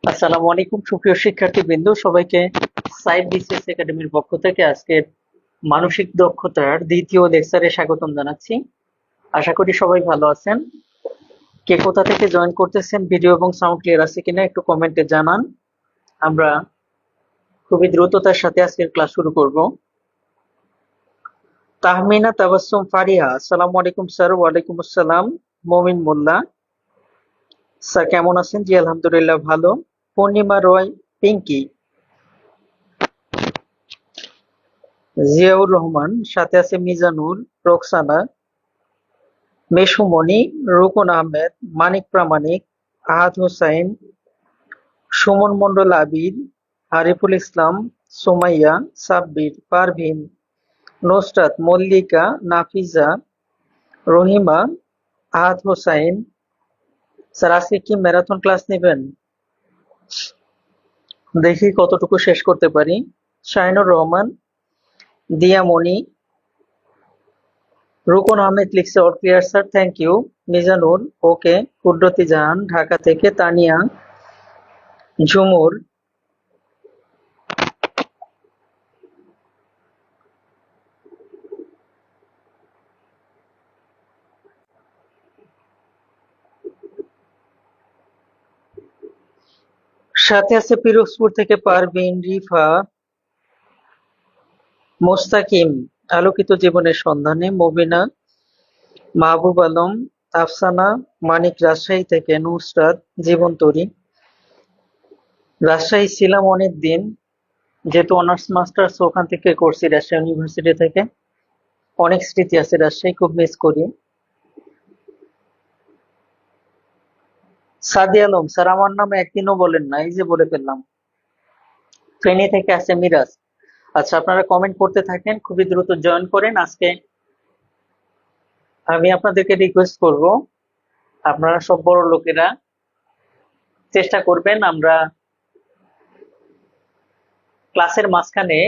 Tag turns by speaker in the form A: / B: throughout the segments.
A: আসসালামু আলাইকুম সুপ্রিয় শিক্ষার্থীবৃন্দ, সবাইকে সাইব বিসিএস একাডেমির পক্ষ থেকে আজকের মানসিক দক্ষতার দ্বিতীয় লেকচারে স্বাগতম জানাচ্ছি। আশা করি সবাই ভালো আছেন। কে কোথা থেকে জয়েন করতেছেন, ভিডিও এবং সাউন্ড ক্লিয়ার আছে কিনা একটু কমেন্টে জানান। আমরা খুবই দ্রুততার সাথে আজকের ক্লাস শুরু করব। তাহমিনা তাবাসসুম ফারিহা, আসসালামু আলাইকুম স্যার। ওয়ালাইকুম আসসালাম। মমিন মোল্লা স্যার কেমন আছেন? জি আলহামদুলিল্লাহ ভালো। পূর্ণিমা রয় পিঙ্কি, জিয়াউর রহমান, সাথে আছে মিজানুর, রোকসানা, মেশুমণি, রুকন আহমেদ, মানিক প্রামাণিক, আহাদ হোসাইন, সুমন মন্ডল, আবির, আরিফুল ইসলাম, সুমাইয়া, সাব্বির, পারভিন, নুসরাত, মল্লিকা, নাফিজা, রহিমা, আহাদ হোসাইন। স্যার আজকে কি ম্যারাথন ক্লাস নেবেন? দেখি কতটুকু শেষ করতে পারি। শাহিনুর রহমান, দিয়ামণি, রুকন আহমেদ লিখছে all clear sir, thank you. Mizanur okay. Kudrati Jahan Dhaka থেকে, তানিয়া, ঝুমুর, সাথে আছে পিরোজপুর থেকে পারভিন, রিফা, মোস্তাকিম, আলোকিত জীবনের সন্ধানে, মবিনা, মাহবুব আলম, আফসানা, মানিক রাজশাহী থেকে, নুসরাত, জীবন তরী। রাজশাহী ছিলাম অনেক দিন, যেহেতু অনার্স মাস্টার্স ওখান থেকে করছি রাজশাহী ইউনিভার্সিটি থেকে। অনেক স্মৃতি আছে রাজশাহী, খুব মিস করি। সাদি আলম স্যার আমার নামে একদিনও বলেন না, এই যে বলে ফেললাম। ফেনী থেকে আছে মিরাজ। আচ্ছা, আপনারা কমেন্ট করতে থাকেন, খুবই দ্রুত জয়েন করেন। আজকে আমি আপনাদেরকে রিকোয়েস্ট করব, আপনারা সব বড় লোকেরা চেষ্টা করবেন আমরা ক্লাসের মাঝখানে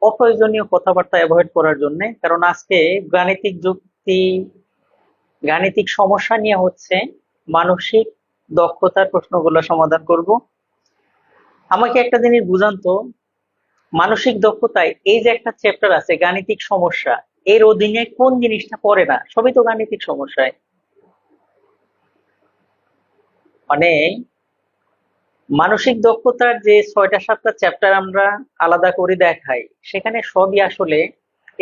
A: অপ্রয়োজনীয় কথাবার্তা অ্যাভয়েড করার জন্য। কারণ আজকে গাণিতিক যুক্তি, গাণিতিক সমস্যা নিয়ে হচ্ছে মানসিক দক্ষতার প্রশ্নগুলো সমাধান করব। আমাকে একটা জিনিস বুঝান তো, মানসিক দক্ষতায় এই যে একটা চ্যাপ্টার আছে গাণিতিক সমস্যা, এর অধীনে কোন জিনিসটা পড়ে না? সবই তো গাণিতিক সমস্যায়। মানে মানসিক দক্ষতার যে ৬টা ৭টা চ্যাপ্টার আমরা আলাদা করে দেখাই, সেখানে সবই আসলে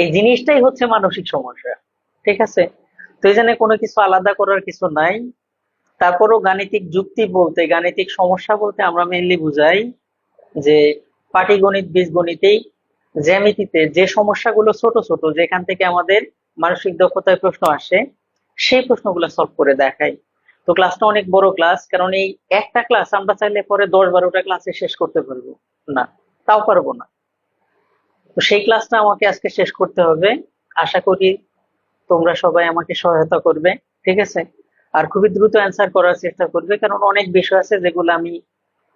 A: এই জিনিসটাই হচ্ছে মানসিক সমস্যা। ঠিক আছে? তো এই জন্য কোনো কিছু আলাদা করার কিছু নাই। তারপরও গাণিতিক যুক্তি বলতে, গাণিতিক সমস্যা বলতে আমরা মেইনলি বুঝাই যে পাটিগণিত, বীজগণিতেই, জ্যামিতিতে যে সমস্যাগুলো ছোট ছোট, যেখান থেকে আমাদের মানসিক দক্ষতায় প্রশ্ন আসে, সেই প্রশ্নগুলো সলভ করে দেখাই। তো ক্লাসটা অনেক বড় ক্লাস, কারণ এই একটা ক্লাস আমরা চাইলে পরে ১০-১২টা ক্লাসে শেষ করতে পারবো না, তাও পারবো না। তো সেই ক্লাসটা আমাকে আজকে শেষ করতে হবে। আশা করি তোমরা সবাই আমাকে সহায়তা করবে, ঠিক আছে? আর খুবই দ্রুত অ্যান্সার করার চেষ্টা করবে, কারণ অনেক বিষয় আছে যেগুলো আমি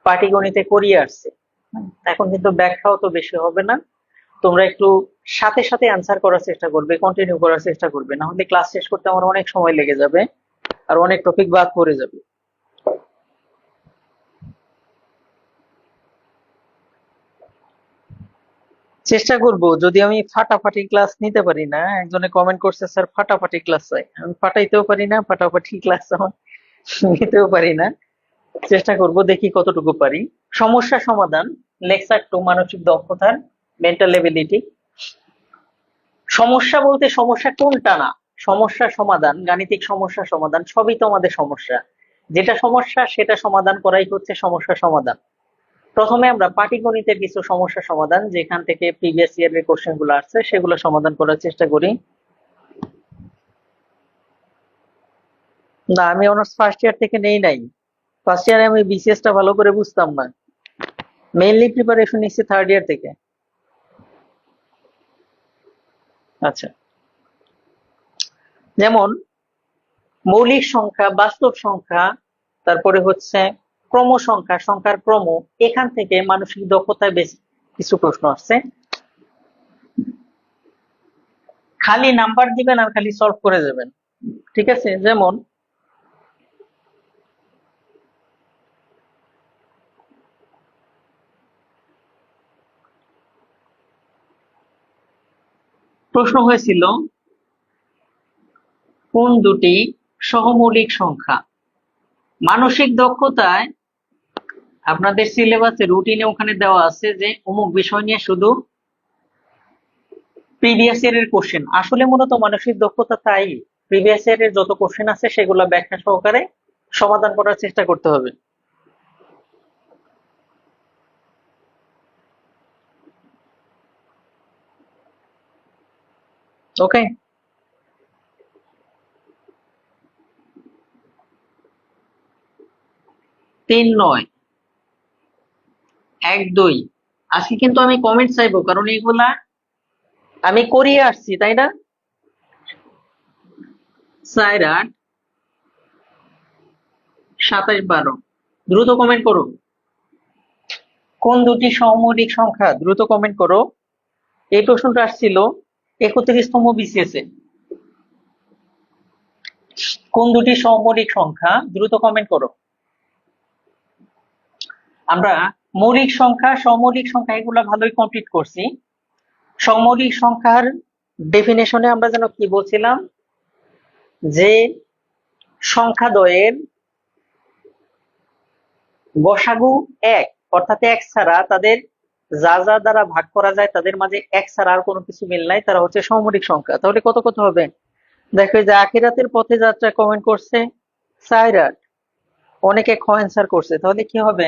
A: পাটিগণিতে করিয়ে আসছি। এখন কিন্তু ব্যাখ্যাও তো বেশি হবে না। তোমরা একটু সাথে সাথে অ্যান্সার করার চেষ্টা করবে, কন্টিনিউ করার চেষ্টা করবে, না হলে ক্লাস শেষ করতে আমার অনেক সময় লেগে যাবে আর অনেক টপিক বাদ পড়ে যাবে। চেষ্টা করব, যদি আমি ফাটাফাটি ক্লাস নিতে পারি না। একজনে কমেন্ট করছে স্যার ফাটাফাটি ক্লাস চাই, আমি ফাটাইতেও পারি না, ফাটাফাটি ক্লাস আমার নিতেও পারি না। চেষ্টা করব, দেখি কতটুকু পারি। সমস্যা সমাধান, লেকচার 2, মানসিক দক্ষতার মেন্টাল এবিলিটি। সমস্যা বলতে সমস্যা কোনটা না, সমস্যা সমাধান, গাণিতিক সমস্যা সমাধান, সবই তো আমাদের সমস্যা। যেটা সমস্যা সেটা সমাধান করাই হচ্ছে সমস্যা সমাধান। প্রথমে আমরা পাটিগণিতের কিছু সমস্যা সমাধান, যেখান থেকে প্রিভিয়াস ইয়ারের কোশ্চেন গুলো আসছে, সেগুলো সমাধান করার চেষ্টা করি। না, আমি অনার্স ফার্স্ট ইয়ার থেকে নেই নাই। ফার্স্ট ইয়ারে আমি বিসিএস টা ভালো করে বুঝতাম না, মেইনলি প্রিপারেশন নিচ্ছি থার্ড ইয়ার থেকে। আচ্ছা, যেমন মৌলিক সংখ্যা, বাস্তব সংখ্যা, তারপরে হচ্ছে ক্রম সংখ্যা, সংখ্যার ক্রম, এখান থেকে মানসিক দক্ষতায় বেশ কিছু প্রশ্ন আসছে। খালি নাম্বার দিবেন আর খালি সলভ করে যাবেন, ঠিক আছে? যেমন প্রশ্ন হয়েছিল কোন দুটি সহমৌলিক সংখ্যা। মানসিক দক্ষতায় আপনাদের সিলেবাসে রুটিনে ওখানে দেওয়া আছে যে অমুক বিষয় নিয়ে শুধু প্রিভিয়াস ইয়ারের কোশ্চেন। আসলে মূলত মানসিক দক্ষতা তাই, প্রিভিয়াস ইয়ারের যত কোশ্চেন আছে সেগুলো ব্যাখ্যা সহকারে সমাধান করার চেষ্টা করতে হবে। ওকে, 3, 9, 1, 2। আজকে কিন্তু আমি কমেন্ট চাইবো, কারণ এগুলা আমি করিয়ে আসছি, তাই না? 4, 8, 27, 12। দ্রুত কমেন্ট করো কোন দুটি সমমৌলিক সংখ্যা, দ্রুত কমেন্ট করো। এই প্রশ্নটা আসছিল 31তম বিসিএস এ। কোন দুটি সমমৌলিক সংখ্যা, দ্রুত কমেন্ট করো। আমরা মৌলিক সংখ্যা, সমমৌলিক সংখ্যা এগুলা ভালোই কমপ্লিট করছি। সমমৌলিক সংখ্যার ডেফিনেশনে আমরা যেন কি বলছিলাম, যে সংখ্যাদ্বয়ের গসাগু 1, অর্থাৎ 1 ছাড়া তাদের যা যা দ্বারা ভাগ করা যায় তাদের মাঝে 1 ছাড়া আর কোনো কিছু মিল নাই, তারা হচ্ছে সমমৌলিক সংখ্যা। তাহলে কত কত হবে? দেখো, এই যে আখিরাতের পথে যাত্রা কমেন্ট করছে 4, 8, অনেকে খ অ্যান্সার করছে, তাহলে কি হবে?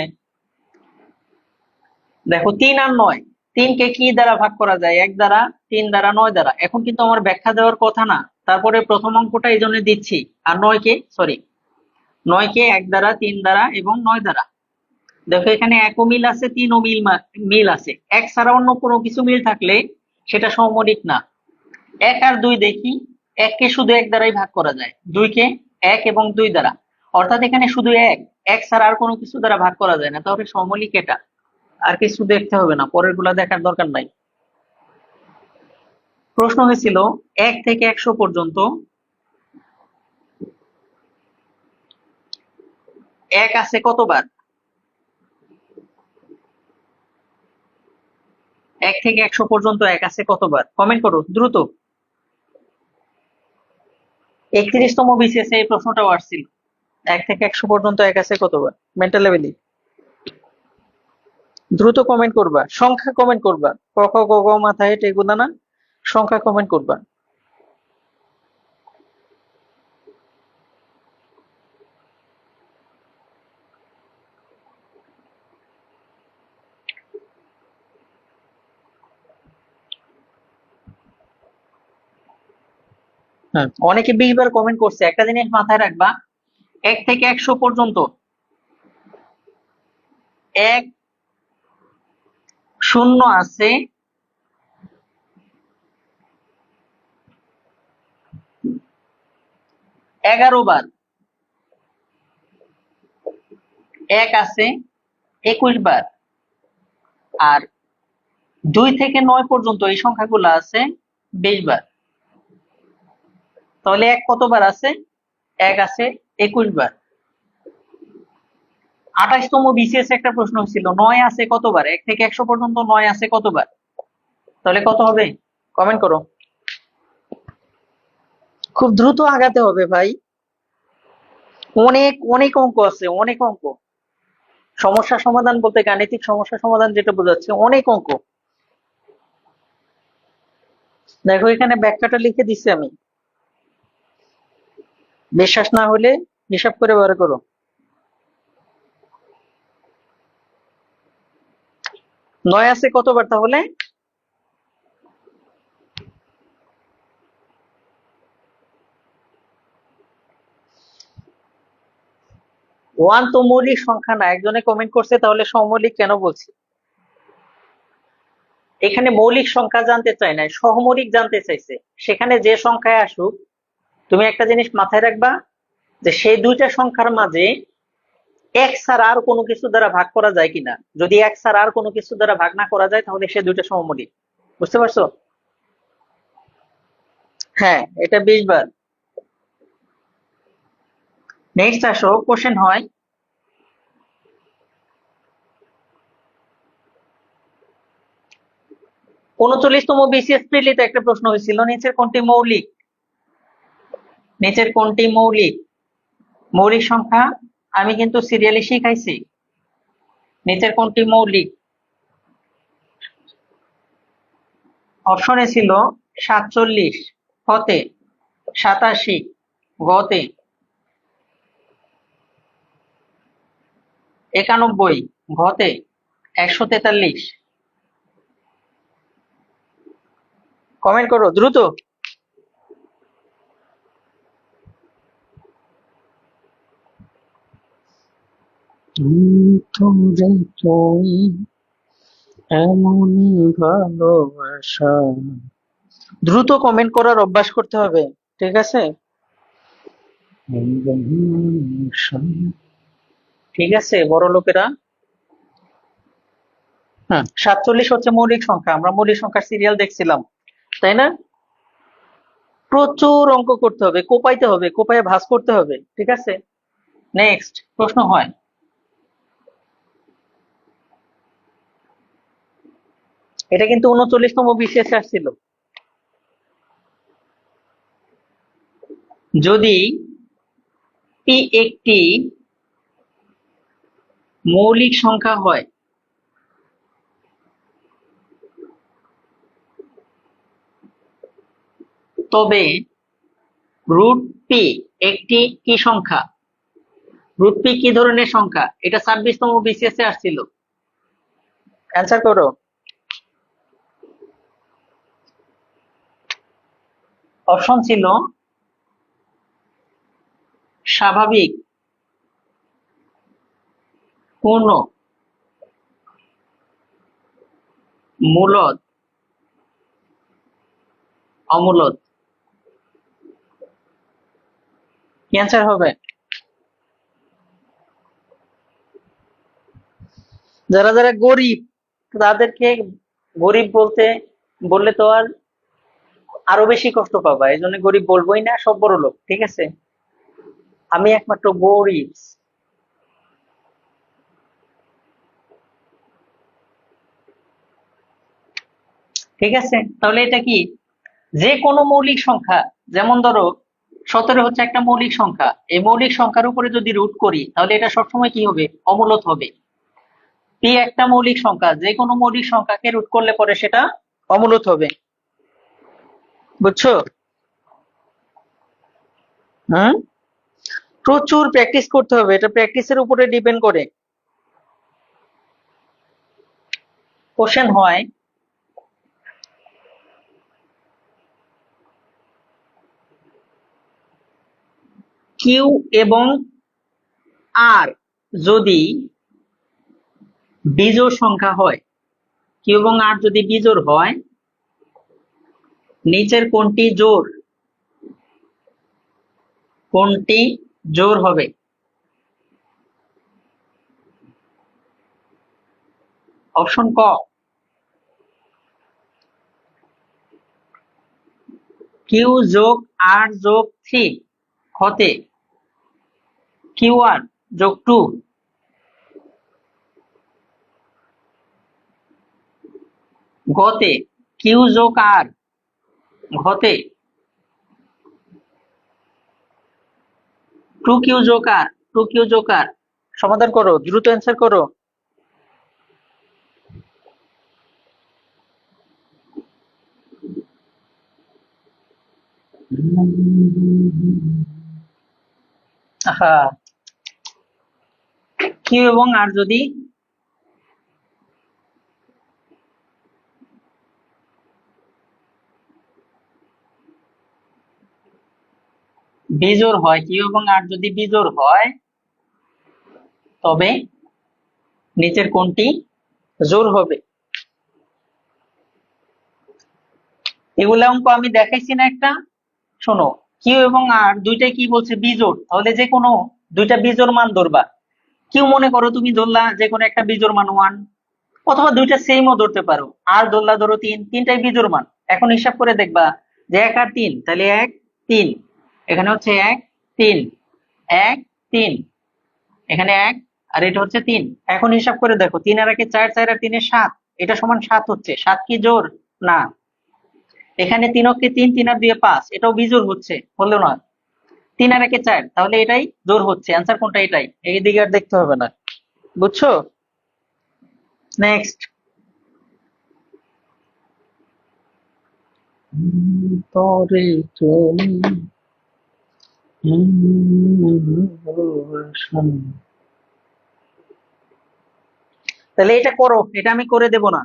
A: দেখো 3 আর 9, 3 কে কি দ্বারা ভাগ করা যায়? 1 দ্বারা, 3 দ্বারা, 9 দ্বারা। এখন কিন্তু আমার ব্যাখ্যা দেওয়ার কথা না, তারপরে প্রথম অঙ্কটা এই জন্য দিচ্ছি। আর 9 কে 1 দ্বারা, 3 দ্বারা এবং 9 দ্বারা। দেখো এখানে 1 ও মিল আছে, 3 ও মিল আছে। 1 ছাড়া অন্য কোনো কিছু মিল থাকলে সেটা সমমৌলিক না। 1 আর 2 দেখি, 1 কে শুধু 1 দ্বারাই ভাগ করা যায়, 2 কে 1 এবং 2 দ্বারা। অর্থাৎ এখানে শুধু 1 ছাড়া আর কোনো কিছু দ্বারা ভাগ করা যায় না, তাহলে সমমৌলিক এটা। আর কিছু দেখতে হবে না, পরের গুলা দেখার দরকার নাই। প্রশ্ন হয়েছিল 1 থেকে 100 পর্যন্ত 1 আছে কতবার? 1 থেকে 100 পর্যন্ত 1 আছে কতবার? কমেন্ট করো দ্রুত। 31তম বিসিএস এই প্রশ্নটাও আসছিল, 1 থেকে 100 পর্যন্ত 1 আছে কতবার? মেন্টাল লেভেলে দ্রুত কমেন্ট করবা, সংখ্যা কমেন্ট করবা, ক খ গ ঘ মাথা হেঁটে এগুলা না, সংখ্যা কমেন্ট করবা। হ্যাঁ, অনেকে 20 বার কমেন্ট করছে। একটা জিনিস মাথায় রাখবা, 1 থেকে 100 পর্যন্ত 1 শূন্য আছে 11 বার, 1 আছে 21 বার, আর 2 থেকে 9 পর্যন্ত এই সংখ্যাগুলো আছে 20 বার। তাহলে 1 কতবার আছে? 1 আছে 21 বার। 28তম বিসিএস একটা প্রশ্ন ছিল, 9 আছে কতবার? 1 থেকে 100 পর্যন্ত 9 আছে কতবার? তাহলে কত হবে? কমেন্ট করো। খুব দ্রুত আগাতে হবে ভাই, অনেক অনেক অঙ্ক আছে, অনেক অঙ্ক। সমস্যা সমাধান বলতে গাণিতিক সমস্যা সমাধান যেটা বোঝাচ্ছে, অনেক অঙ্ক। দেখো এখানে ব্যাখ্যাটা লিখে দিচ্ছি আমি, বিশ্বাস না হলে হিসাব করে বার করো। 9 আছে কতবার তাহলে? 1 তো মৌলিক সংখ্যা না, একজনে কমেন্ট করছে, তাহলে সমমৌলিক কেন বলছি? এখানে মৌলিক সংখ্যা জানতে চাই নাই, সহমৌলিক জানতে চাইছে। সেখানে যে সংখ্যায় আসুক, তুমি একটা জিনিস মাথায় রাখবা, যে সেই দুইটা সংখ্যার মাঝে এক ছাড়া আর কোনো কিছু দ্বারা ভাগ করা যায় কিনা। যদি এক ছাড়া আর কোনো কিছু দ্বারা ভাগ না করা যায়, তাহলে সে দুইটা সমমৌলিক। বুঝতে পারছো? হ্যাঁ, এটা 20 বার। নেক্সট আসো, কোশ্চেন হয় 39তম বিসিএস প্রিলিতে একটা প্রশ্ন হয়েছিল, নিচের কোনটি মৌলিক? নিচের কোনটি মৌলিক? মৌলিক সংখ্যা আমি কিন্তু সিরিয়ালি শিখাইছি। নিচের কোনটি মৌলিক? অপশনে ছিল 47, হতে 87, গতে 91, ঘতে 143। কমেন্ট করো দ্রুত। এমনই ভালোবাসা, দ্রুত কমেন্ট করার অভ্যাস করতে হবে, ঠিক আছে? ঠিক আছে বড় লোকেরা। হ্যাঁ, 47 হচ্ছে মৌলিক সংখ্যা। আমরা মৌলিক সংখ্যার সিরিয়াল দেখছিলাম, তাই না? প্রচুর অঙ্ক করতে হবে, কোপাইতে হবে, কোপায় ভাঁজ করতে হবে, ঠিক আছে? নেক্সট প্রশ্ন হয়, এটা কিন্তু 39তম বিসিএস আসছিল। যদি পি একটি মৌলিক সংখ্যা হয়, তবে রুট পি একটি কি সংখ্যা? রুট পি কি ধরনের সংখ্যা? এটা 26তম বিসিএস এ আসছিল। অ্যান্সার করো। অপশন ছিল স্বাভাবিক, পূর্ণ, মূলদ, অমূলদ। কি অ্যান্সার হবে? যারা যারা গরিব, তাদেরকে গরিব বলতে বললে তো আর আরো বেশি কষ্ট পাবা, এই জন্য গরিব বলবোই না, সব বড় লোক, ঠিক আছে? আমি একমাত্র গরিব। ঠিক আছে, তাহলে এটা কি? যে কোনো মৌলিক সংখ্যা, যেমন ধরো 17 হচ্ছে একটা মৌলিক সংখ্যা, এই মৌলিক সংখ্যার উপরে যদি রুট করি, তাহলে এটা সবসময় কি হবে? অমূলদ হবে। পি একটা মৌলিক সংখ্যা, যে কোনো মৌলিক সংখ্যাকে রুট করলে পরে সেটা অমূলদ হবে। বুঝছো? হুম, প্রচুর প্র্যাকটিস করতে হবে, এটা প্র্যাকটিসের উপরে ডিপেন্ড করে। কোশ্চেন হয় কিউ এবং আর যদি বিজোড় সংখ্যা হয়, কিউ এবং আর যদি বিজোড় হয়, নিচের কোনটি জোড়? কোনটি জোড় হবে? অপশন ক, কিউ যোগ আর যোগ 3, হতে কিউ আর যোগ 2, গতে কিউ যোগ আর ঘতে 2Q যোগ আর 2Q যোগ আর সমাধান করো, দ্রুত অ্যান্সার করো। হ্যাঁ, কিউ এবং আর যদি বিজোড় হয়, কিউ এবং আর যদি বিজোড় হয় তবে নিচের কোনটি জোড় হবে? এগুলা অঙ্ক আমি দেখাইছি না একটা? শোনো, কিউ এবং আর দুইটাই কি বলছে বিজোড়, তাহলে যে কোনো দুইটা বিজোড় মান ধরবা। কিউ মনে করো তুমি ধরলা যে কোনো একটা বিজোড় মান 1, অথবা দুইটা সেমও ধরতে পারো। আর ধরলা ধরো 3, তিনটাই বিজোড় মান। এখন হিসাব করে দেখবা যে 1 আর 3, তাহলে 1 3, এখানে হচ্ছে 1 3 1 3, এখানে 1 আর এটা হচ্ছে 3। এখন হিসাব করে দেখো, 3 আর 1 4, 4 আর 3 7, এটা সমান 7 হচ্ছে। 7 কি জোড়? না। এখানে 3 অক্ষে 3, 3 আর 2 5, এটাও বিজোড় হচ্ছে, হলো না? 3 আর 1 4, তাহলে এটাই জোড় হচ্ছে। অ্যান্সার কোনটা? এটাই। এই দিকে আর দেখতে হবে না, বুঝছো? নেক্সট। তরে চলি তাহলে এটা করো, এটা আমি করে দেব না।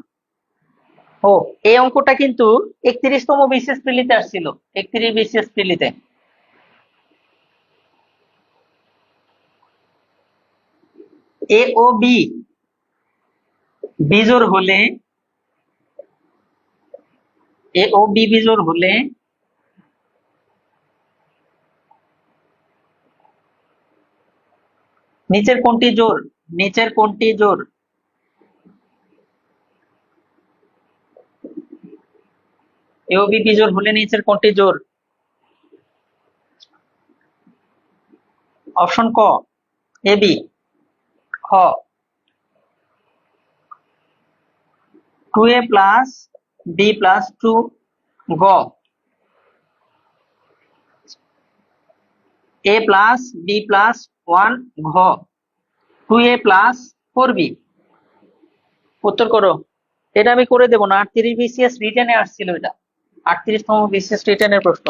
A: ও, এই অঙ্কটা কিন্তু 31তম বিসিএস প্রিলিতে আসছিল, 31 বিসিএস প্রিলিতে। এ ও বি বিজোড় হলে, এ ও বি বিজোড় হলে নিচের কোনটি জোড়? নিচের কোনটি জোড়? এ ও বি বিজোড় হলে নিচের কোনটি জোড়? অপশন ক এ বি, খ 2a প্লাস বি প্লাস 2, গ এ প্লাস বি প্লাস 1, ঘ 2a প্লাস 4b। উত্তর করো। এটা আমি করে দেবো না, 38 বিসিএস রিটেনে আসছিল এটা, 38তম বিসিএস রিটেনের প্রশ্ন।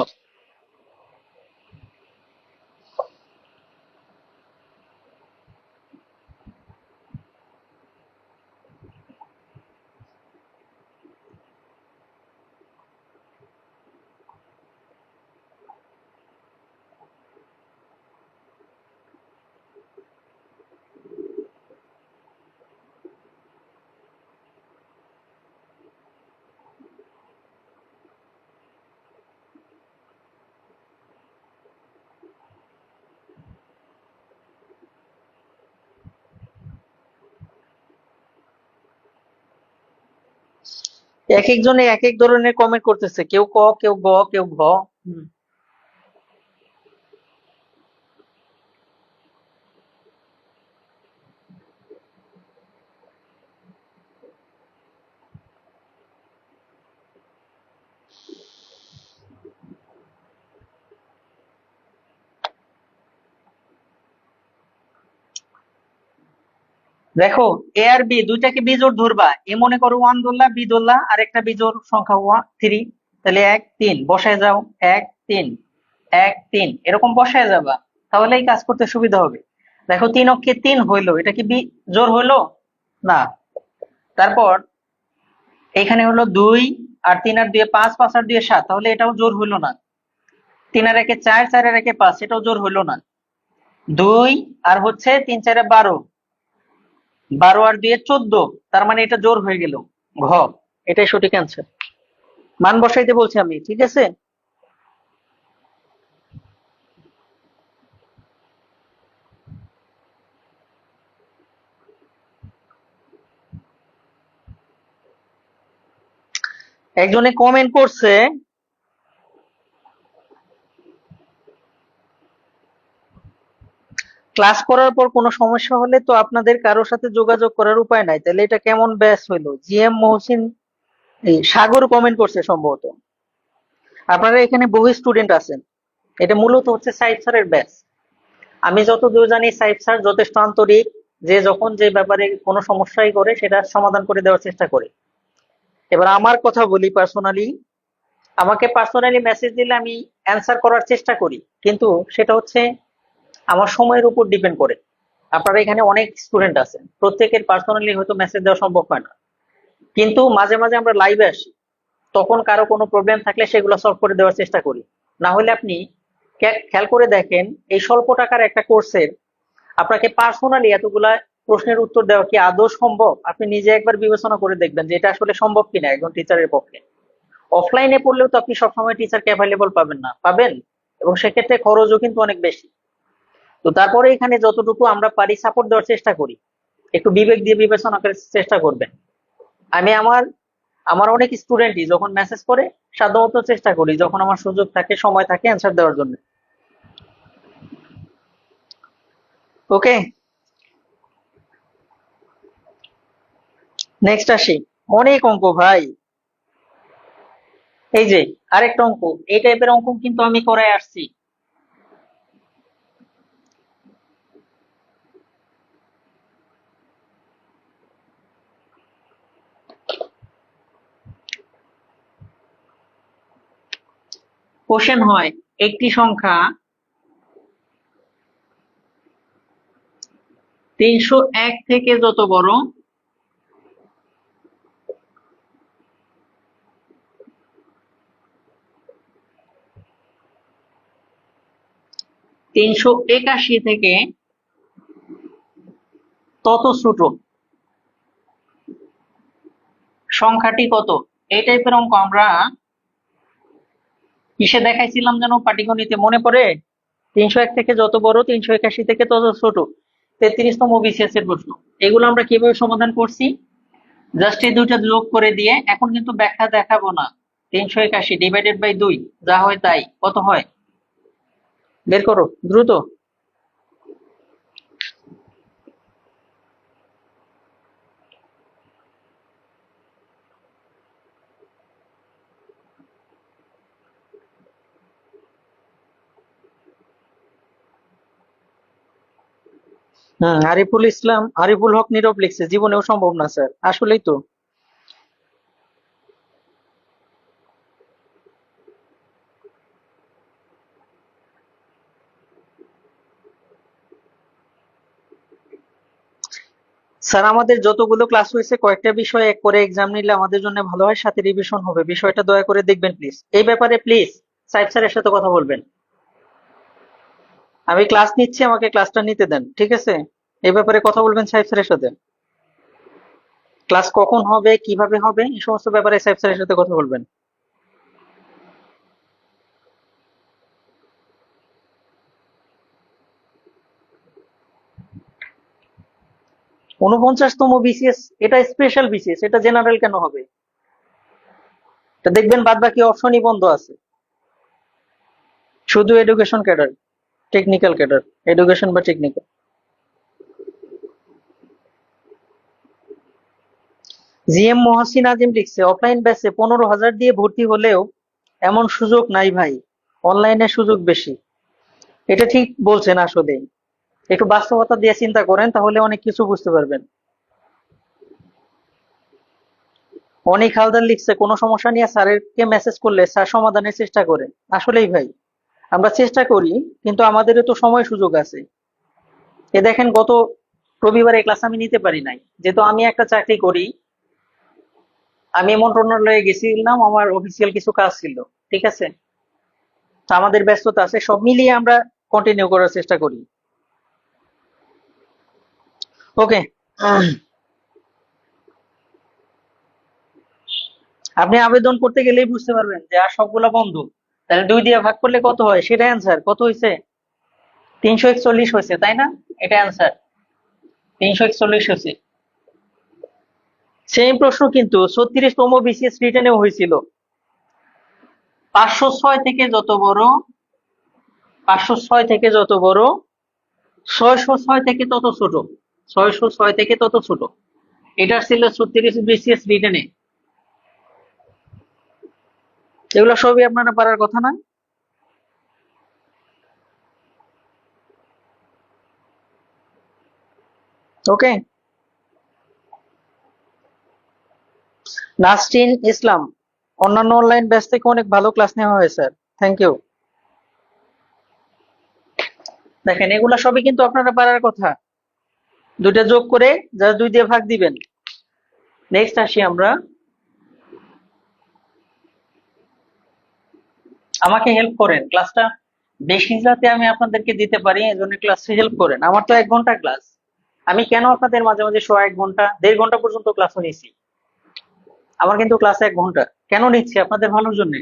A: এক একজনে এক এক ধরনের কমেন্ট করতেছে, কেউ ক, কেউ গ, কেউ ঘ। হুম। দেখো, এ আর বি দুইটাকে বিজোড় ধরবা। এ মনে করো 1 ধরলা, বি ধরলা, আর একটা বিজোড় সংখ্যা 3, তাহলে 1 3 বসায় যাও, 1 3 1 3 এরকম বসায় যাবা, তাহলেই কাজ করতে সুবিধা হবে। দেখো 3 অক্ষে 3 হইলো, এটা কি জোড় হইলো? না। তারপর এখানে হলো 2 আর 3 আর 2 5, 5 আর 2 7, তাহলে এটাও জোড় হইলো না। 3 আর 1 4, 4 আর 1 5, এটাও জোড় হইলো না। 2 আর হচ্ছে 3 4 12, 12 আর 2 14, তার মানে এটা জোড় হয়ে গেল। ঘ এটাই সঠিক অ্যান্সার। মান বসাইতে বলছি আমি, ঠিক আছে? একজনে কমেন্ট করছে, ক্লাস করার পর কোনো সমস্যা হলে তো আপনাদের কারোর সাথে যোগাযোগ করার উপায় নাই, তাহলে এটা কেমন ব্যাস হইলো? জিএম মহসিন এই সাগর কমেন্ট করছে সম্ভবত। আপনারা এখানে বহু স্টুডেন্ট আছেন, এটা মূলত হচ্ছে সাইফ স্যারের ব্যাচ। আমি যতদূর জানি সাইফ স্যার যথেষ্ট আন্তরিক, যে যখন যে ব্যাপারে কোনো সমস্যাই করে সেটা সমাধান করে দেওয়ার চেষ্টা করে। এবার আমার কথা বলি পার্সোনালি, আমাকে পার্সোনালি মেসেজ দিলে আমি অ্যান্সার করার চেষ্টা করি, কিন্তু সেটা হচ্ছে আমার সময়ের উপর ডিপেন্ড করে। আপনারা এখানে অনেক স্টুডেন্ট আছেন, প্রত্যেকের পার্সোনালি হয়তো মেসেজ দেওয়া সম্ভব হয় না, কিন্তু মাঝে মাঝে আমরা লাইভে আসি, তখন কারো কোনো প্রবলেম থাকলে সেগুলো সলভ করে দেওয়ার চেষ্টা করি। না হলে আপনি খেয়াল করে দেখেন, এই স্বল্প টাকার একটা কোর্সের আপনাকে পার্সোনালি এতগুলা প্রশ্নের উত্তর দেওয়া কি আদৌ সম্ভব? আপনি নিজে একবার বিবেচনা করে দেখবেন যে এটা আসলে সম্ভব কিনা একজন টিচারের পক্ষে। অফলাইনে পড়লেও তো আপনি সবসময় টিচারকে অ্যাভেলেবল পাবেন না, পাবেন, এবং সেক্ষেত্রে খরচও কিন্তু অনেক বেশি। তো তারপরে এখানে যতটুকু আমরা পারি সাপোর্ট দেওয়ার চেষ্টা করি, একটু বিবেক দিয়ে বিবেচনা করে চেষ্টা করবেন। আমি আমার আমার অনেক স্টুডেন্টই যখন মেসেজ করে সাধ্যমতো চেষ্টা করি যখন আমার সুযোগ থাকে সময় থাকে অ্যান্সার দেওয়ার জন্য। ওকে, নেক্সট আসি। অনেক অঙ্ক ভাই, এই যে আরেকটা অঙ্ক, এই টাইপের অঙ্ক কিন্তু আমি করে আসছি। কোশ্চেন হয়, একটি সংখ্যা 301 থেকে যত বড়, 381 থেকে তত ছোট সংখ্যাটি কত? এই টাইপের অঙ্ক আমরা কিসে দেখাইছিলাম যেন, পাটিগণিতে মনে পড়ে? 301 থেকে যত বড়, 381 থেকে তত ছোট, 33তম বিসিএস এর প্রশ্ন। এগুলো আমরা কিভাবে সমাধান করছি, জাস্ট এই দুইটা যোগ করে দিয়ে, এখন কিন্তু ব্যাখ্যা দেখাবো না। 381 ডিভাইডেড বাই 2, যা হয় তাই, কত হয় বের করো দ্রুত। আরিফুল ইসলাম, আরিফুল হক নীরব লিখছে জীবনেও সম্ভব না স্যার, আসলেই তো। স্যার আমাদের যতগুলো ক্লাস হয়েছে কয়েকটা বিষয় এক করে এক্সাম নিলে আমাদের জন্য ভালো হয়, সাথে রিভিশন হবে, বিষয়টা দয়া করে দেখবেন প্লিজ। এই ব্যাপারে প্লিজ সাইফ স্যারের সাথে কথা বলবেন। আমি ক্লাস নিচ্ছি, আমাকে ক্লাসটা নিতে দেন, ঠিক আছে? এই ব্যাপারে কথা বলবেন সাইফ স্যারের সাথে। ক্লাস কখন হবে, কিভাবে হবে, এই সমস্ত ব্যাপারে সাইফ স্যারের সাথে কথা বলবেন। 49তম বিসিএস, এটা স্পেশাল বিসিএস, এটা জেনারেল কেন হবে? এটা দেখবেন বাদ বাকি অপশনই বন্ধ আছে, শুধু education cadre, technical cadre, education বা টেকনিক্যাল। জিএম মহসিন আজিম লিখছে, অফলাইন ব্যাচে 15,000 দিয়ে ভর্তি হলেও এমন সুযোগ নাই ভাই, অনলাইনে সুযোগ বেশি। এটা ঠিক বলছেন আসলে, একটু বাস্তবতা দিয়ে চিন্তা করেন তাহলে অনেক কিছু বুঝতে পারবেন। অনেক হালদার লিখছে, কোনো সমস্যা নিয়ে স্যারকে মেসেজ করলে স্যার সমাধানের চেষ্টা করেন। আসলেই ভাই, আমরা চেষ্টা করি, কিন্তু আমাদেরও তো সময় সুযোগ আছে। এ দেখেন, গত রবিবারে ক্লাস আমি নিতে পারি নাই, যেহেতু আমি একটা চাকরি করি, আমি মন্ত্রণালয়ে গেছিলাম, আমার অফিসিয়াল কিছু কাজ ছিল, ঠিক আছে? তো আমাদের ব্যস্ততা আছে, সব মিলিয়ে আমরা কন্টিনিউ করার চেষ্টা করি। ওকে, আপনি আবেদন করতে গেলেই বুঝতে পারবেন যে আর সবগুলা বন্ধ। তাহলে 2 দিয়ে ভাগ করলে কত হয়, সেটা অ্যান্সার কত হয়েছে? 341 হয়েছে, তাই না? এটা অ্যান্সার 341 হয়েছে। সেম প্রশ্ন কিন্তু 36তম বিসিএস রিটেনেও হয়েছিল। 506 থেকে যত বড়, 506 থেকে যত বড়, 606 থেকে তত ছোট, 606 থেকে তত ছোট, এটা ছিল 36 বিসিএস রিটেনে। এগুলো সবই আপনারা পারার কথা না? ওকে। নাসরিন ইসলাম, অন্যান্য অনলাইন ব্যাচ থেকে অনেক ভালো ক্লাস নেওয়া হয় স্যার, থ্যাংক ইউ। দেখেন এগুলা সবই কিন্তু আপনারা পারার কথা, দুইটা যোগ করে যা 2 দিয়ে ভাগ দিবেন। নেক্সট আসি আমরা, আমাকে হেল্প করেন ক্লাসটা বেশি যাতে আমি আপনাদেরকে দিতে পারি, এজন্য ক্লাসে হেল্প করেন। আমার তো 1 ঘন্টা ক্লাস, আমি কেন আপনাদের মাঝে মাঝে 1.5 ঘন্টা 1.5 ঘন্টা পর্যন্ত ক্লাসও নিছি। আমার কিন্তু ক্লাস 1 ঘন্টা, কেন নিচ্ছি? আপনাদের ভালোর জন্য।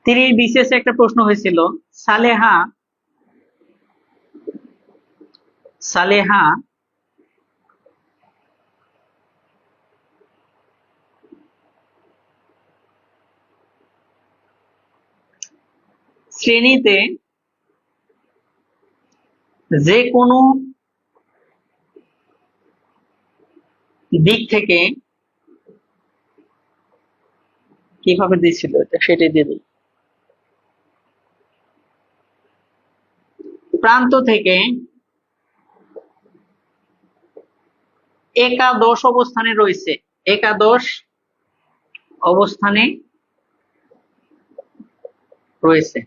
A: 30 বিসিএস একটা প্রশ্ন হয়েছিল, সালেহা সালেহা শ্রেণীতে যে কোনো দিক থেকে, কিভাবে দিয়েছিল এটা সেটাই দিয়ে দিই, প্রান্ত থেকে একাদশ অবস্থানে রয়েছে, একাদশ অবস্থানে রয়েছে।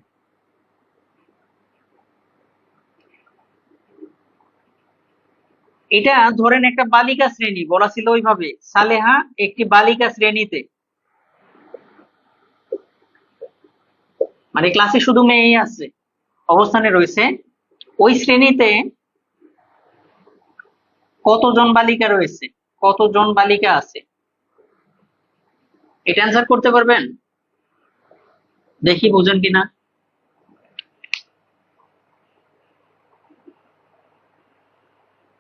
A: এটা ধরেন একটা বালিকা শ্রেণী, বলা ছিল ওইভাবে, সালেহা একটি বালিকা শ্রেণীতে, মানে ক্লাসে শুধু মেয়েই আছে, অবস্থানে রয়েছে। ওই শ্রেণীতে কতজন বালিকা রয়েছে, কতজন বালিকা আছে, এটা অ্যান্সার করতে পারবেন? দেখি বুঝেন কিনা।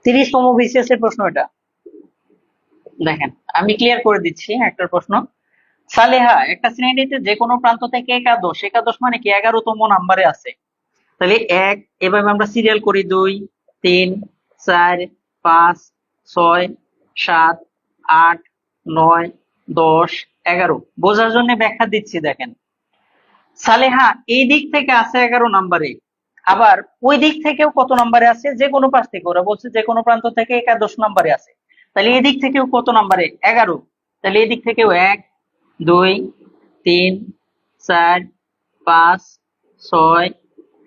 A: 30তম বিসিএস এর প্রশ্ন এটা। দেখেন আমি ক্লিয়ার করে দিচ্ছি একটা প্রশ্ন। সালেহা একটা শ্রেণীতে যে কোনো প্রান্ত থেকে একাদশ, একাদশ মানে কি 11তম নাম্বারে আছে। তাহলে এক, এভাবে আমরা সিরিয়াল করি, 2, 3, 4, 5, 6, 7, 8, 9, 10, 11। বোঝার জন্য ব্যাখ্যা দিচ্ছি। দেখেন সালেহা এই দিক থেকে আছে 11 নম্বরে, আবার ওই দিক থেকেও কত নম্বরে আছে, যে কোনো পাশ থেকে, ওরা বলছে যে কোনো প্রান্ত থেকে একাদশ নম্বরে আছে। তাহলে এই দিক থেকেও কত নম্বরে, 11। তাহলে এই দিক থেকেও 1, 2, 3, 4, 5, 6,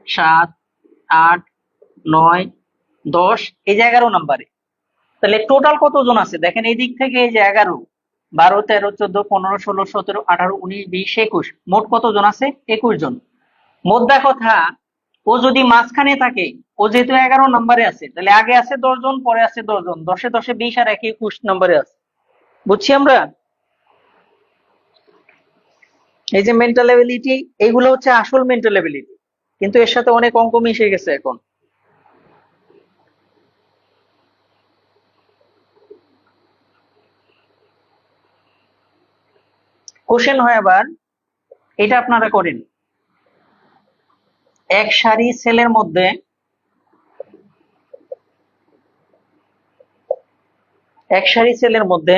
A: 7, 8, 9, 10, এই যে 11 নম্বরে। তাহলে টোটাল কতজন আছে দেখেন, এই দিক থেকে এই যে 11, 12, 13, 14, 15, 16, 17, 18, 19, 20, 21, মোট কতজন আছে? 21 জন। মোদ্দা কথা, ও যদি মাঝখানে থাকে, ও যেহেতু 11 নম্বরে আছে, তাহলে আগে আছে 10 জন, পরে আছে 10 জন, 10 এ 10 20 আর 1 21 নম্বরে আছে। বুঝছি আমরা? এই যে মেন্টাল এবিলিটি, এইগুলো হচ্ছে আসল মেন্টাল এবিলিটি, কিন্তু এর সাথে অনেক অঙ্ক মিশে গেছে এখন। কোশ্চেন হয় আবার, এটা আপনারা করেন, এক সারি সেলের মধ্যে এক সারি সেলের মধ্যে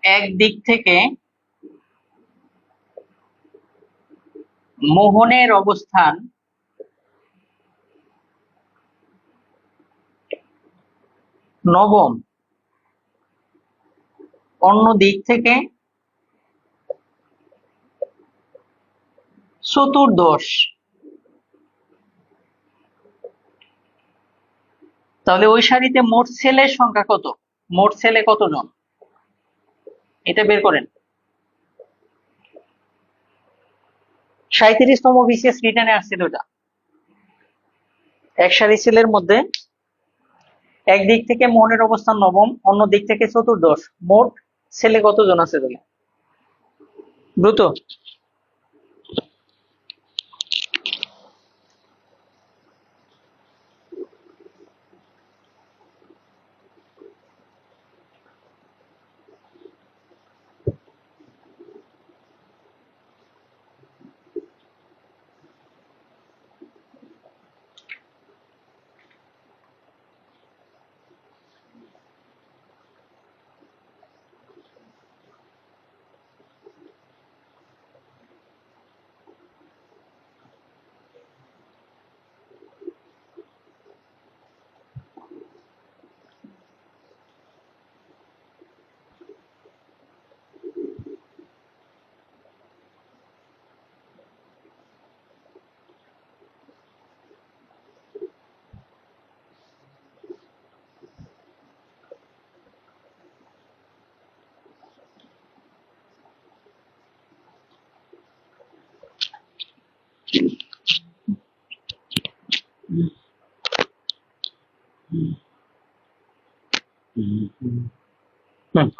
A: এক দিক থেকে মোহনের অবস্থান নবম, অন্য দিক থেকে চতুর্দশ। তাহলে ওই সারিতে মোট ছেলের সংখ্যা কত, মোট ছেলে কতজন, এটা বের করেন। 37তম বিসিএস রিটার্নে আসছিল এটা। এক সারি সেলের মধ্যে এক দিক থেকে মোহনের অবস্থান নবম, অন্য দিক থেকে চতুর্দশ, মোট ছেলে কতজন আছে বলে, দ্রুত।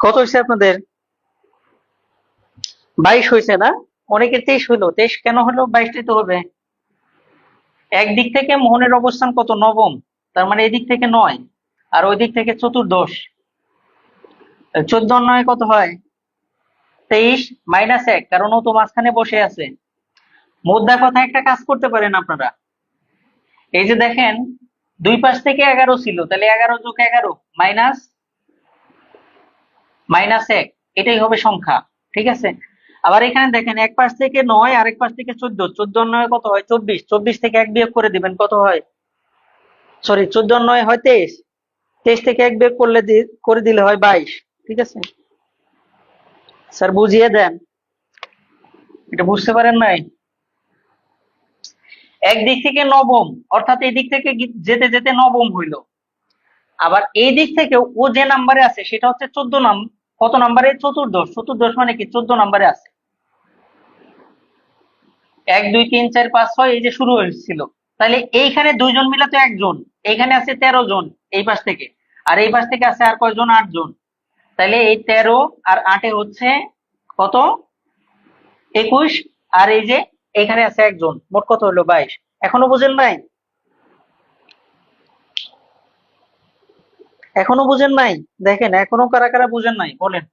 A: কত হয়েছে আপনাদের? 22 হয়েছে না? অনেকের 23 হইলো। 23 কেন হলো? 22টাই তো হবে। একদিক থেকে মোহনের অবস্থান কত? নবম। তার মানে এদিক থেকে 9 আর ওই দিক থেকে চতুর্দশ। 14 আর 9 কত হয়? 23 মাইনাস 1, কারণ ও তো মাঝখানে বসে আছে। মোদ্দা কথা একটা কাজ করতে পারেন আপনারা। এই যে দেখেন, দুই পাশ থেকে 11 ছিল, তাহলে 11 যোগ 11 মাইনাস মাইনাস 1, এটাই হবে সংখ্যা। ঠিক আছে। আবার এখানে দেখেন, এক পাশ থেকে 9 আর এক পাশ থেকে 14, 14 আর 9 কত হয়? 24, 24 থেকে 1 বিয়োগ করে দিবেন, কত হয়? সরি, 14 আর 9 হয় 23, 23 থেকে 1 বিয়োগ করলে করে দিলে হয় 22। ঠিক আছে স্যার, বুঝিয়ে দেন। এটা বুঝতে পারেন নাই? একদিক থেকে নবম, অর্থাৎ এই দিক থেকে যেতে যেতে নবম হইলো। আবার এই দিক থেকে ও যে নাম্বারে আছে সেটা হচ্ছে 14 কত নাম্বারে? চতুর্দশ। চতুর্দশ মানে কি? 14 নাম্বারে আছে। 1 2 3 4 5 6 এই যে শুরু হয়েছিল। তাহলে এইখানে দুইজন মিলে তো একজন। এইখানে আছে 13 জন এই পাশ থেকে, আর এই পাশ থেকে আছে আর কয়জন? 8 জন। তাহলে এই 13 আর 8 হচ্ছে কত? 21। আর এই যে এখানে আছে একজন, মোট কত হলো? 22। এখনো বুঝেন নাই? এখনো বুঝেন নাই? দেখেন, এখনো কারা কারা বুঝেন নাই বলেন।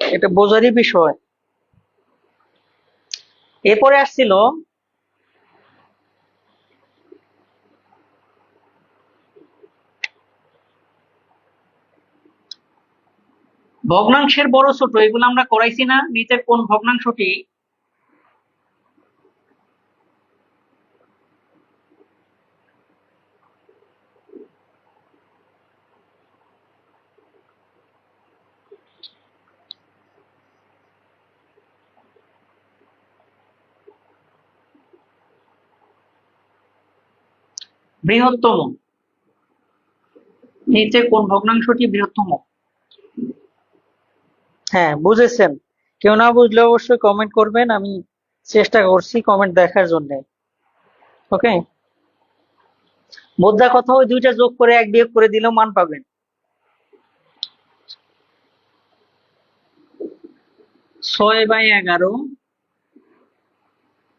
A: এটা বোঝারই বিষয়। এরপরে আসছিল ভগ্নাংশের বড় ছোট, এগুলো আমরা করাইছি না? নিচের কোন ভগ্নাংশটি বৃহত্তম? নিচে কোন ভগ্নাংশটি বৃহত্তম? হ্যাঁ, বুঝেছেন। কেউ না বুঝলে অবশ্যই কমেন্ট করবেন, আমি চেষ্টা করছি কমেন্ট দেখার জন্য। ওকে। মোদ্দা কথা, ওই দুইটা যোগ করে 1 বিয়োগ করে দিলেও মান পাবেন। 6/11,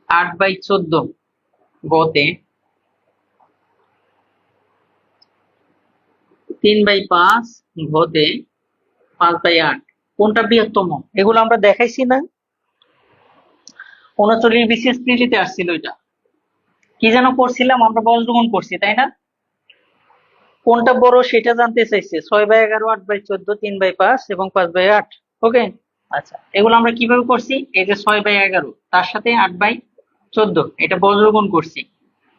A: 8/14 গতে, 3/5 ঘতে, 5/8 কোনটা বৃহত্তম? এগুলো আমরা দেখাইছি না? 39 বিসিএস প্রিলিতে আসছিল এটা। কি যেন করছিলাম আমরা? বজ্রগুণ করছি, তাই না? কোনটা বড় সেটা জানতে চাইছে। 6/11, 8/14, 3/5 এবং 5/8। ওকে। আচ্ছা, এগুলো আমরা কিভাবে করছি? এই যে 6/11 তার সাথে 8/14 এটা বজ্রগুণ করছি।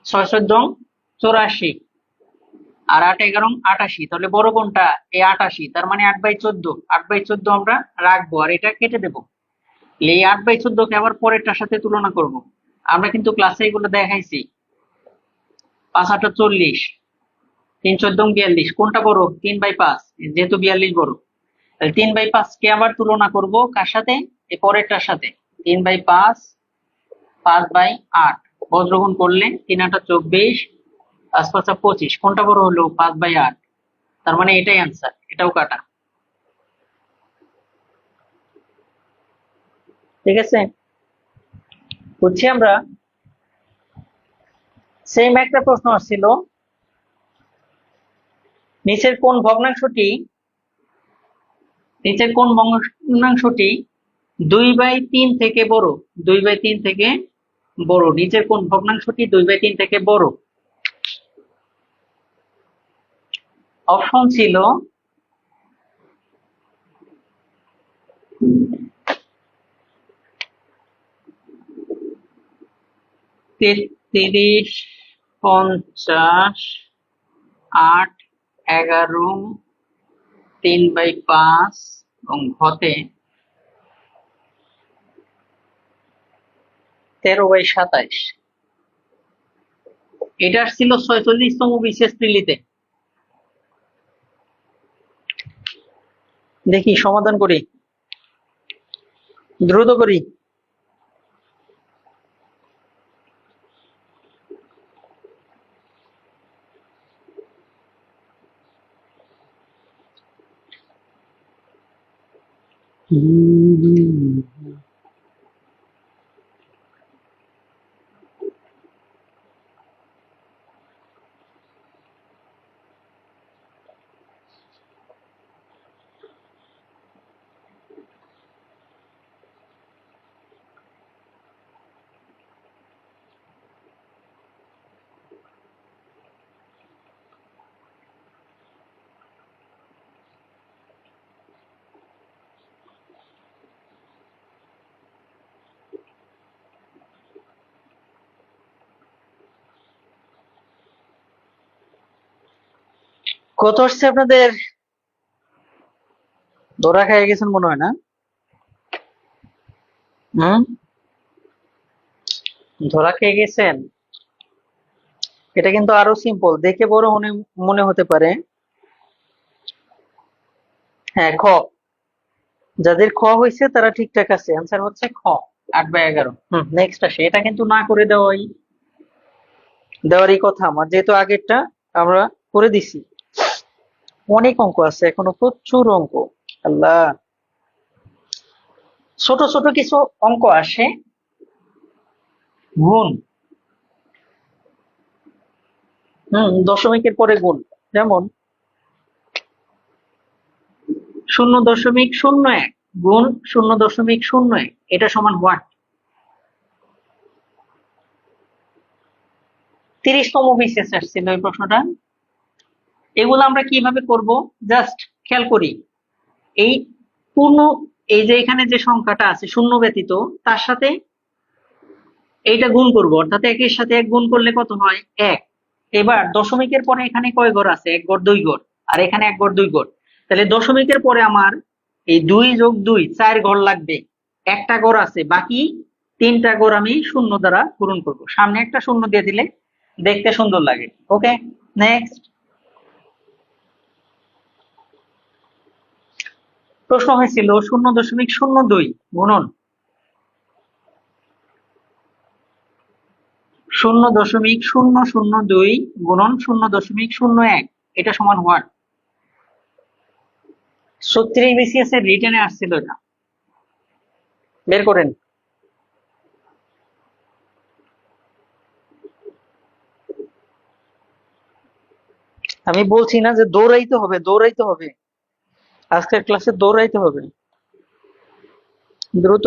A: 6 × 14 84, আর 8 × 11 88, তাহলে বড় কোনটা? এই 88, তার মানে 8/14। 8/14 আমরা রাখবো আর এটা কেটে দেবো। এই 8/14 কে আবার পরেরটার সাথে তুলনা করব। আমরা কিন্তু ক্লাসে এগুলো দেখাইছি। 5×8 = 40, 3×14 = 42, কোনটা বড়? 3/5, যেহেতু 42 বড়। তাহলে 3/5 কে আবার তুলনা করব কার সাথে? এই পরেরটার সাথে। 3/5, 5/8 বজ্রগুণ করলে 3×8 = 24, 5×5 = 25, কোনটা বড় হলো? 5/8। তার মানে এটাই অ্যান্সার, এটাও কাটা। ঠিক আছে, বুঝছি আমরা। সেম একটা প্রশ্ন আসছিল, নিচের কোন ভগ্নাংশটি নিচের কোন ভগ্নাংশটি 2/3 থেকে বড়? 2/3 থেকে বড়, নিচের কোন ভগ্নাংশটি 2/3 থেকে বড়? অপশন ছিল 33, 50, 8, 11, 3/5 এবং ঘতে 13/27। এটা ছিল 46তম বিসিএস প্রিলিতে। দেখি সমাধান করি, দ্রুত করি। কত আসছে আপনাদের? ধরা খেয়ে গেছেন মনে হয় না? হুম, ধরা খেয়ে গেছেন। এটা কিন্তু আরো সিম্পল, দেখে বড় মনে মনে হতে পারে। হ্যাঁ, খ। যাদের খ হয়েছে তারা ঠিকঠাক আছে, অ্যান্সার হচ্ছে খ। 8/11। নেক্সট আসে, এটা কিন্তু না করে দেওয়ারই কথা আমার, যেহেতু আগেরটা আমরা করে দিছি। অনেক অঙ্ক আছে এখনো, প্রচুর অঙ্ক। আল্লাহ, ছোট ছোট কিছু অঙ্ক আসে। গুণ, দশমিকের পরে গুণ। যেমন 0.01 গুণ 0.01, এটা সমান হোয়াট? 30তম বিসিএস আসছিল এই প্রশ্নটা। এগুলো আমরা কিভাবে করব, জাস্ট খেয়াল করি। এই পূর্ণ, এই যে এখানে যে সংখ্যাটা আছে শূন্য ব্যতীত, তার সাথে এইটা গুণ করব, অর্থাৎ একের সাথে এক গুণ করলে কত হয়? 1। এবার দশমিকের পরে এখানে কয় ঘর আছে? 1 ঘর 2 ঘর, আর এখানে 1 ঘর 2 ঘর। তাহলে দশমিকের পরে আমার এই 2 যোগ 2 4 ঘর লাগবে। একটা ঘর আছে, বাকি 3টা ঘর আমি শূন্য দ্বারা পূরণ করব। সামনে একটা শূন্য দিয়ে দিলে দেখতে সুন্দর লাগে। ওকে, নেক্সট প্রশ্ন হয়েছিল 0.02 গুণন 0.002 গুণন 0.01, এটা সমান হোয়াট? 36 বিসিএস এর রিটেনে আসছিল এটা, বের করেন। আমি বলছি না যে দৌড়াইতে হবে, দৌড়াইতে হবে, আজকের ক্লাসে দৌড়াইতে হবে, দ্রুত।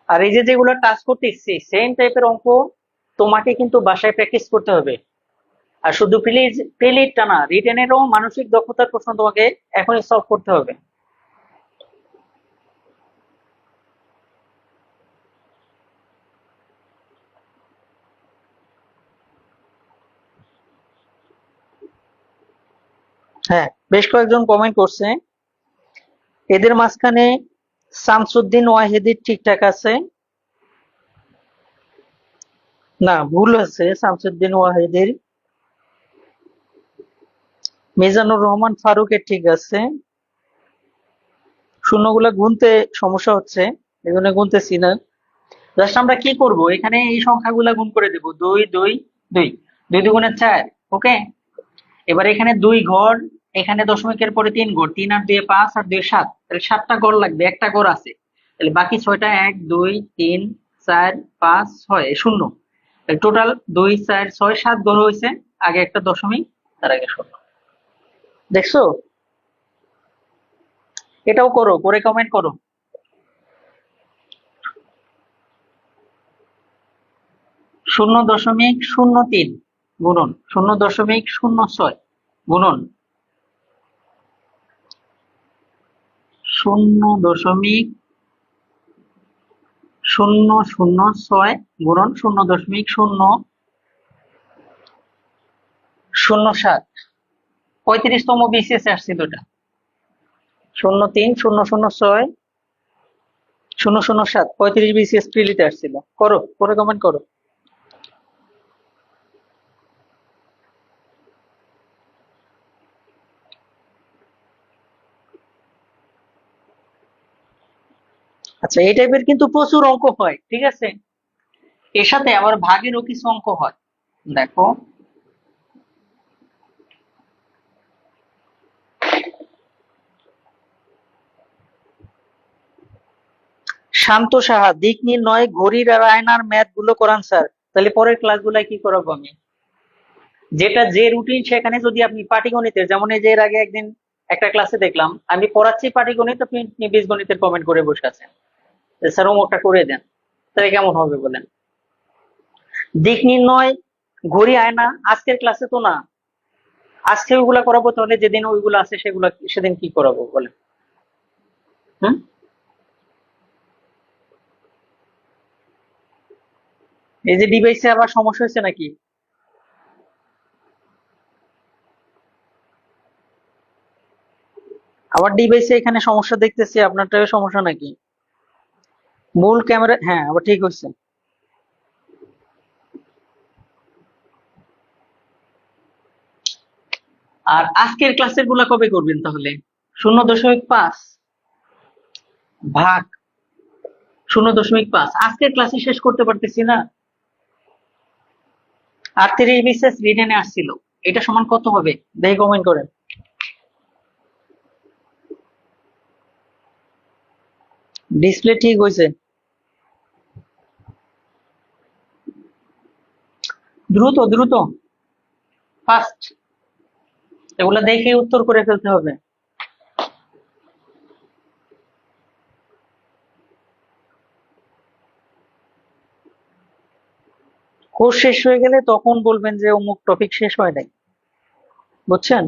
A: আর এই যে যেগুলো টাচ করতেছি সেম টাইপের অঙ্ক তোমাকে কিন্তু বাসায় প্র্যাকটিস করতে হবে। আর শুধু প্রিলিডটা না, রিটেনেরও মানসিক দক্ষতার প্রশ্ন তোমাকে এখনই সলভ করতে হবে। হ্যাঁ, বেশ কয়েকজন কমেন্ট করছে এদের মাঝখানে শামসুদ্দিন ওয়াহিদির ঠিকঠাক আছে। না, ভুল আছে শামসুদ্দিন ওয়াহিদির। মিজানুর রহমান ফারুকের ঠিক আছে। শূন্যগুলা গুনতে সমস্যা হচ্ছে, এজন্য গুনতেছি না। জাস্ট আমরা কি করব, এখানে এই সংখ্যাগুলা গুণ করে দেব। 2 2 2, 2 দুগুণে 4। ওকে, এবার এখানে 2 ঘর, এখানে দশমিকের পরে 3 ঘর, 3 আর 2 5 আর 2 7, তাহলে 7টা ঘর লাগবে, একটা ঘর আছে। তাহলে বাকি 6টা 1 2 3 4 5 6 শূন্য। টোটাল 2 4 6 7 ঘর হয়েছে, আগে একটা দশমিক, তার আগে শূন্য। দেখছো? এটাও করো, করে কমেন্ট করো। 0.03 গুণন 0.06 গুণন 0.006 গুণন 0.007। 35তম বিসিএস আসছিল এটা। 0.3 0.06 0.07, 35 বিসিএস প্রিলিতে আসছিল। করো, করে কমেন্ট করো। আচ্ছা, এই টাইপের কিন্তু প্রচুর অঙ্ক হয়, ঠিক আছে? এর সাথে আবার ভাগেরও কিছু অঙ্ক হয়। দেখো, শান্ত সাহা, দিক নির্ণয়, ঘড়ির আর আয়নার ম্যাথ গুলো করান স্যার। তাহলে পরের ক্লাসগুলাই কি করাবো আমি? যেটা যে রুটিন সেখানে যদি আপনি পাটিগণিতের, যেমন এই যে এর আগে একদিন একটা ক্লাসে দেখলাম আমি পড়াচ্ছি পাটিগণিত, আপনি বীজগণিতের কমেন্ট করে বসে আছেন যে স্যার হোমওয়ার্কটা করে দেন, তাহলে কেমন হবে বলেন? দিক নির্ণয়, ঘড়ি, আয়না আজকের ক্লাসে তো না, আজকে ওইগুলা করাবো, তাহলে যেদিন ওইগুলো আছে সেগুলা সেদিন কি করাবো বলেন? হুম। এই যে ডিভাইসে আবার সমস্যা হয়েছে নাকি? আবার ডিভাইসে এখানে সমস্যা দেখতেছি, আপনারটাও সমস্যা নাকি? মূল ক্যামেরা, হ্যাঁ আবার ঠিক হয়েছে। আর আজকের ক্লাসের গুলা কবে করবেন তাহলে? 0.5 ভাগ 0.5 আজকের ক্লাসে শেষ করতে পারতেছি না। আর 3 রিটেনে আসছিল, এটা সমান কত হবে দেখে কমেন্ট করেন। ডিসপ্লে ঠিক হয়েছে? দ্রুত দ্রুত, ফাস্ট, এগুলা দেখে উত্তর করে ফেলতে হবে। কোর্স শেষ হয়ে গেলে তখন বলবেন যে অমুক টপিক শেষ হয় নাই, বুঝছেন?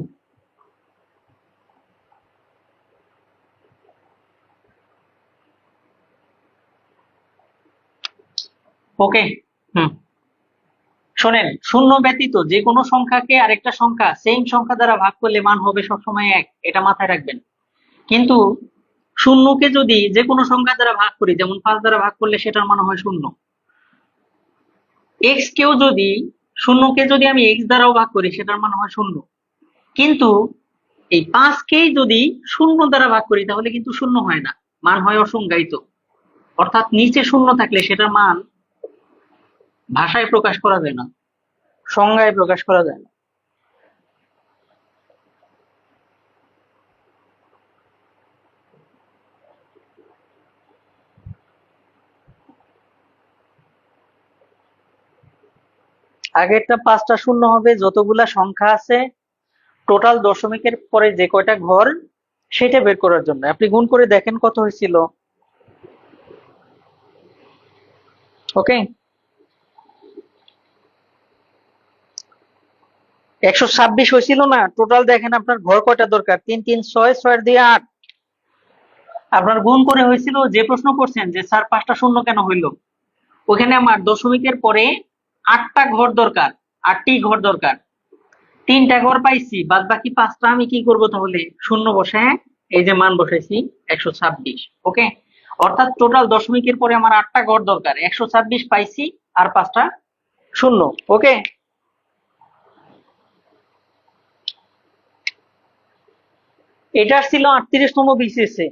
A: ওকে। হুম। শোনেন, শূন্য ব্যতীত যে কোনো সংখ্যাকে আরেকটা সংখ্যা সেম সংখ্যা দ্বারা ভাগ করলে মান হবে সবসময় এক, এটা মাথায় রাখবেন। কিন্তু শূন্যকে যদি যে কোনো সংখ্যা দ্বারা ভাগ করি, যেমন 5 দ্বারা ভাগ করলে সেটার মান হয় শূন্য। এক্স কেও যদি, শূন্যকে যদি আমি এক্স দ্বারাও ভাগ করি সেটার মান হয় শূন্য। কিন্তু এই 5কেই যদি শূন্য দ্বারা ভাগ করি তাহলে কিন্তু শূন্য হয় না, মান হয় অসংজ্ঞায়িত। অর্থাৎ নিচে শূন্য থাকলে সেটার মান ভাষায় প্রকাশ করা যায় না, সংজ্ঞায় প্রকাশ করা যায় না। আগেরটা 5টা শূন্য হবে, যতগুলা সংখ্যা আছে টোটাল দশমিকের পরে যে কয়টা ঘর সেটা বের করার জন্য। আপনি গুণ করে দেখেন কত হয়েছিল। ওকে। 126 হয়েছিল না? টোটাল দেখেন আপনার ঘর কয়টা দরকার, 3 3 6, 6 দিয়ে 8। আপনার গুণ করে হয়েছিল, যে প্রশ্ন করছেন যে স্যার 5টা শূন্য কেন হইলো, ওখানে আমার দশমিকের পরে 8টা ঘর দরকার, 8টি ঘর দরকার। 3টা ঘর পাইছি, বাদ বাকি 5টা আমি কি করব তাহলে? শূন্য বসায় এই যে মান বসাইছি 126। ওকে। অর্থাৎ টোটাল দশমিকের পরে আমার 8টা ঘর দরকার, 126 পাইছি আর 5টা শূন্য। ওকে। এটা ছিল 38তম বিসিএসে,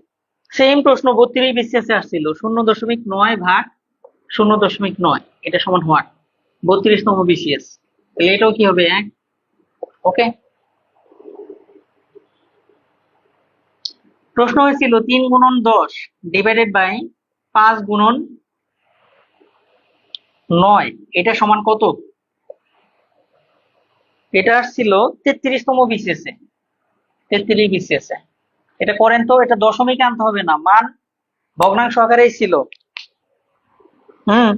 A: সেম প্রশ্ন 32 বিসিএসে আসছিল, 0.9 ভাগ 0.9, এটা সমান হোয়াট? 32তম বিসিএস। তাহলে এটাও কি হবে? 1। ওকে। প্রশ্ন হয়েছিল 3 গুণন 10 ডিভাইডেড বাই 5 গুণন 9, এটা সমান কত? এটা আসছিল 33তম বিসিএসে, 33 বিসিএসে। এটা করেন তো, এটা দশমিকে আনতে হবে না, মান ভগ্নাংশ আকারেই ছিল। হুম।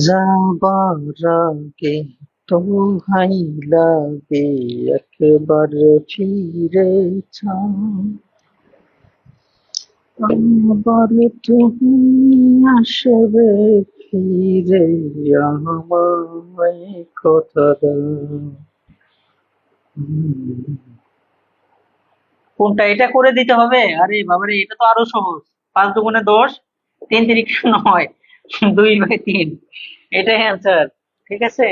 A: যাবার আগে দোহাই লাগে একবার ফিরে চাও, আবার তুমি আসবে ফিরে, আমায় কথা দাও। কোনটা? এটা করে দিতে হবে? আরে বাবারে, এটা তো আরো সহজ। 5 দুগুণে 10, 3 তিরিকে 9, 2/3, এটাই অ্যান্সার। ঠিক আছে,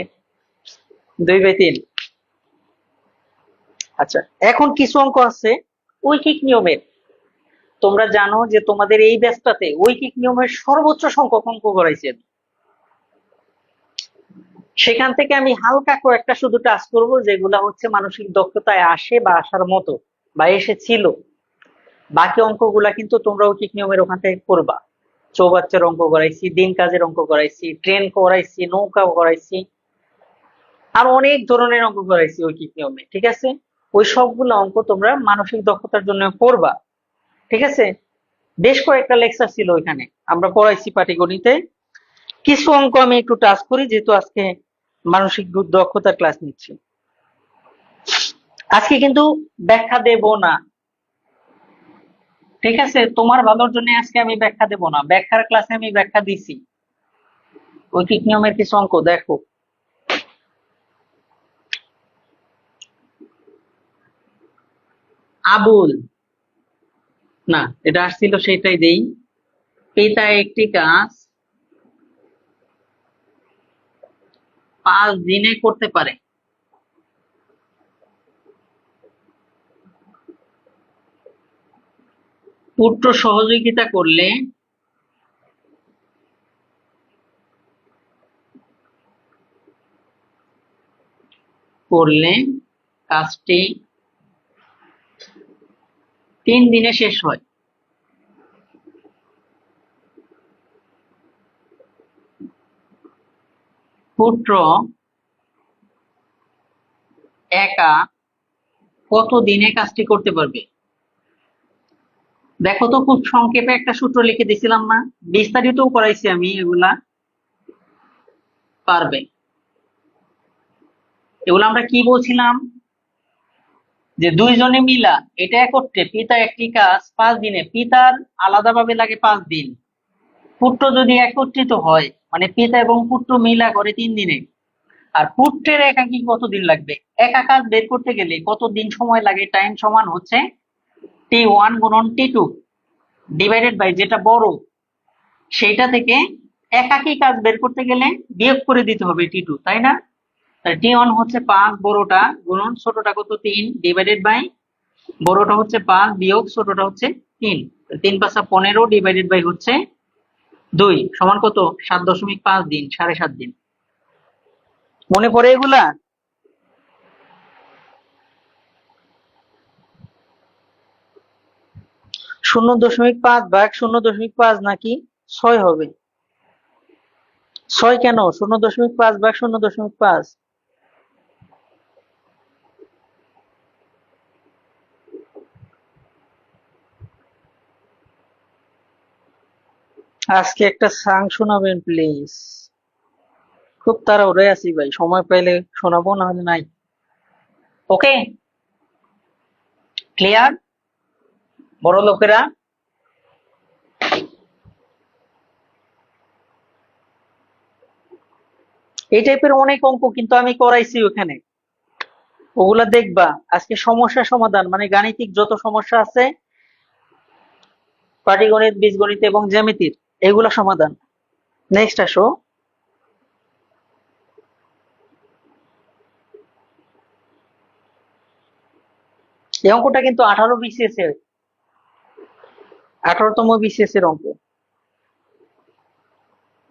A: 2/3। আচ্ছা, এখন কিছু অঙ্ক আছে ঐকিক নিয়মের। তোমরা জানো যে তোমাদের এই ব্যাচটাতে ঐকিক নিয়মের সর্বোচ্চ সংখ্যক অঙ্ক করাইছে। সেখান থেকে আমি হালকা কয়েকটা শুধু টাচ করব, যেগুলা হচ্ছে মানসিক দক্ষতায় আসে বা আসার মতো বা এসেছিল। বাকি অঙ্কগুলা কিন্তু তোমরা ঐকিক নিয়মের ওখান থেকে করবা। চৌবাচ্চার অঙ্ক করাইছি, দিন কাজের অঙ্ক করাইছি, ট্রেন করাইছি, নৌকা করাইছি, আর অনেক ধরনের অঙ্ক করাইছি ঐকিক নিয়মে। ঠিক আছে, ওই সবগুলো অঙ্ক তোমরা মানসিক দক্ষতার জন্য করবা। ঠিক আছে, বেশ কয়েকটা লেকচার ছিল ওইখানে, আমরা পড়াইছি পাটিগণিতে। কিছু অঙ্ক আমি একটু টাচ করি, যেহেতু আজকে মানসিক দক্ষতার ক্লাস নিচ্ছি। আজকে কিন্তু ব্যাখ্যা দেব না। ঠিক আছে, তোমার ভালোর জন্য আজকে আমি ব্যাখ্যা দেব না। ব্যাখ্যার ক্লাসে আমি ব্যাখ্যা দিছি। ঐকিক নিয়মের কিছু অঙ্ক দেখো। আবুল, না এটা আসছিল সেটাই দেই। পিতা একটি কাজ 5 দিনে করতে পারে। পুত্র সহযোগিতা করলে করলে কাজটি 3 দিনে শেষ হয়। পুত্র একা কত দিনে কাজটি করতে পারবে? দেখো তো, খুব সংক্ষেপে একটা সূত্র লিখে দিছিলাম না? বিস্তারিতও করাইছি আমি এগুলা। পারবে। এগুলো আমরা কি বলছিলাম, যে দুইজনে মিলা এটা একত্রে পিতা একটি কাজ 5 দিনে, পিতার আলাদাভাবে লাগে 5 দিন, পুত্র যদি একত্রিত হয় মানে পিতা এবং পুত্র মিলা করে 3 দিনে। আর পুত্রের একাকি কতদিন লাগবে? একা কাজ বের করতে গেলে কতদিন সময় লাগে, টাইম সমান হচ্ছে T1 গুণন T2 ডিভাইডেড বাই যেটা বড় সেইটা থেকে একাকি কাজ বের করতে গেলে বিয়োগ করে দিতে হবে T2, তাই না? T1 হচ্ছে 5 বড়টা গুণন ছোটটা কত 3 ডিভাইডেড বাই বড়টা হচ্ছে 5 বিয়োগ ছোটটা হচ্ছে 3, 3×5 = 15 ডিভাইডেড বাই হচ্ছে 2 সমান কত 7.5 দিন, 7.5 দিন। মনে পড়ে এগুলা? 0.5 ভাগ 0.5 নাকি 6 হবে? 6 কেন? 0.5 ভাগ 0.5। আজকে একটা সাং শোনাবেন প্লিজ? খুব তাড়াহুড়োয় আছি ভাই, সময় পাইলে শোনাবো, না হলে নাই। ওকে, ক্লিয়ার বড় লোকেরা? এই টাইপের অনেক অঙ্ক কিন্তু আমি করাইছি ওখানে, ওগুলা দেখবা। আজকে সমস্যা সমাধান মানে গাণিতিক যত সমস্যা আছে, পাটিগণিত, বীজগণিত এবং জ্যামিতির, এগুলা সমাধান। নেক্সট আসো। এই অঙ্কটা কিন্তু 18 বিসিএস এর, 18তম বিসিএস এর অঙ্ক।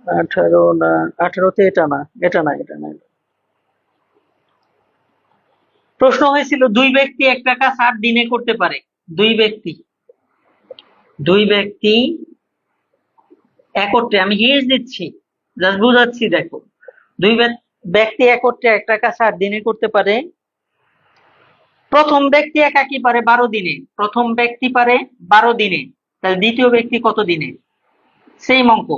A: 18 না, 18তে এটা না, এটা না, এটা না। প্রশ্ন হয়েছিল দুই ব্যক্তি একটা কাজ 8 দিনে করতে পারে। দুই ব্যক্তি, দুই ব্যক্তি একত্রে, আমি হিন্টস দিচ্ছি, জাস্ট বুঝাচ্ছি। দেখো, দুই ব্যক্তি একত্রে একটা কাজ 8 দিনে করতে পারে। প্রথম ব্যক্তি একাকি পারে 12 দিনে, প্রথম ব্যক্তি পারে 12 দিনে, তাহলে দ্বিতীয় ব্যক্তি কত দিনে? সেই অঙ্ক,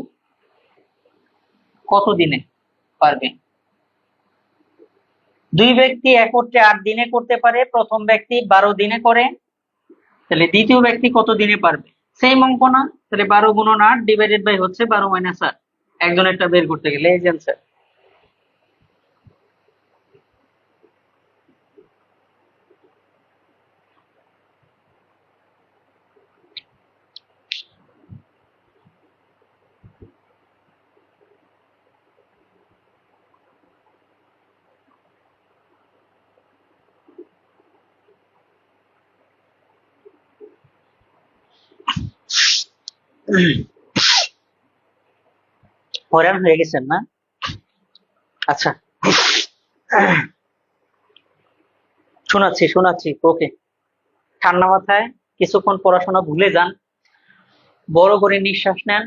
A: কত দিনে পারবে? দুই ব্যক্তি একত্রে 8 দিনে করতে পারে, প্রথম ব্যক্তি 12 দিনে করে, তাহলে দ্বিতীয় ব্যক্তি কত দিনে পারবে? সেম অঙ্ক না? তাহলে 12 × 8 ডিভাইডেড বাই হচ্ছে 12 - 8, একজনেরটা বের করতে গেলে এই যে অ্যান্সার। হয়রান হয়ে গেছেন না? আচ্ছা, শোনাচ্ছি শোনাচ্ছি, ওকে। ঠান্ডা মাথায় কিছুক্ষণ পড়াশোনা ভুলে যান, বড় করে নিঃশ্বাস নেন,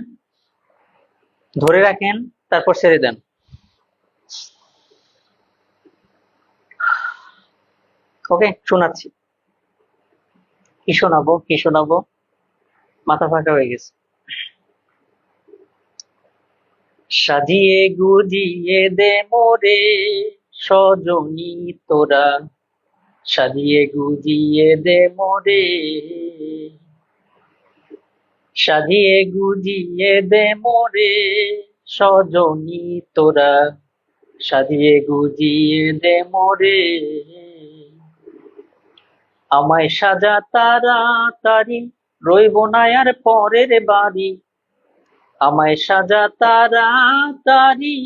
A: ধরে রাখেন, তারপর ছেড়ে দেন। ওকে, শোনাচ্ছি। কি শোনাবো, কি শোনাবো, মাথা ফাঁকা হয়ে গেছে। সাজিয়ে গুজিয়ে দে মোরে সজনী তোরা, সাজিয়ে গুজিয়ে দে মোরে, সাজিয়ে গুজিয়ে দে মোরে সজনী তোরা, সাজিয়ে গুজিয়ে দে মোরে, আমায় সাজা তাড়াতাড়ি, রইব না আর পরের বাড়ি, আমায় সাজা তাড়াতাড়ি,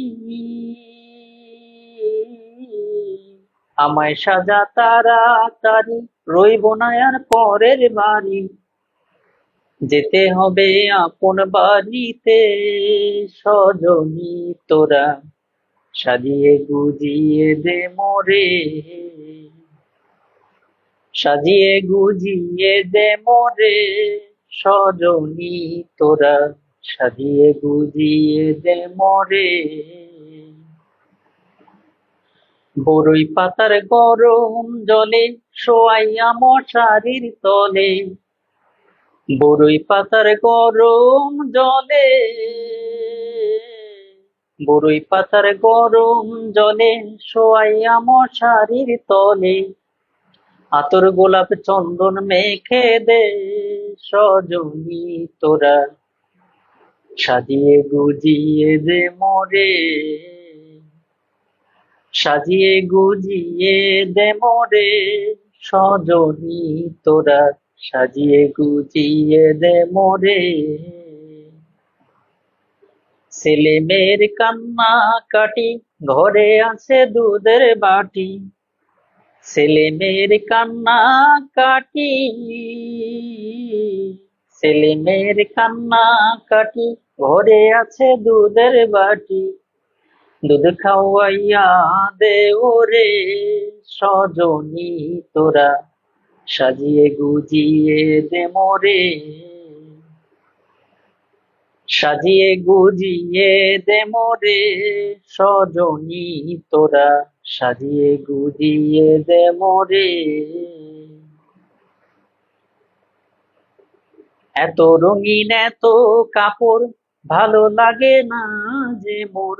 A: আমায় সাজা তাড়াতাড়ি, রইব না আর পরের বাড়ি, যেতে হবে আপন বাড়িতে সজনী তোরা, সাজিয়ে গুজিয়ে দে মোরে, সাজিয়ে গুজিয়ে দে মোরে সজনী তোরা, সাজিয়ে গুজিয়ে দে মোরে, বরই পাতার গরম জলে শোয়াইয়া মশারির তলে, বরই পাতার গরম জলে, বরই পাতার গরম জলে শোয়াইয়া মশারির তলে, আতর গোলাপ চন্দন মেখে দে সজনী তোরা, সাজিয়ে গুজিয়ে দে মোরে, সাজিয়ে গুজিয়ে দে মোরে সজনী তোরা, সাজিয়ে গুজিয়ে দে মোরে, ছেলে মেয়ের কান্না কাটি, ঘরে আছে দুধের বাটি, ছেলে মেয়ের কান্না কাটি, ছেলে মেয়ের কান্না কাটি, ঘরে আছে দুধের বাটি, দুধ খাওয়াইয়া দে ওরে সজনী তোরা, সাজিয়ে গুজিয়ে দে মোরে, সাজিয়ে গুজিয়ে দে মোরে সজনী তোরা, সাজিয়ে গুজিয়ে দে মোরে, এত রঙিন এত কাপড় ভালো লাগে না যে মোর,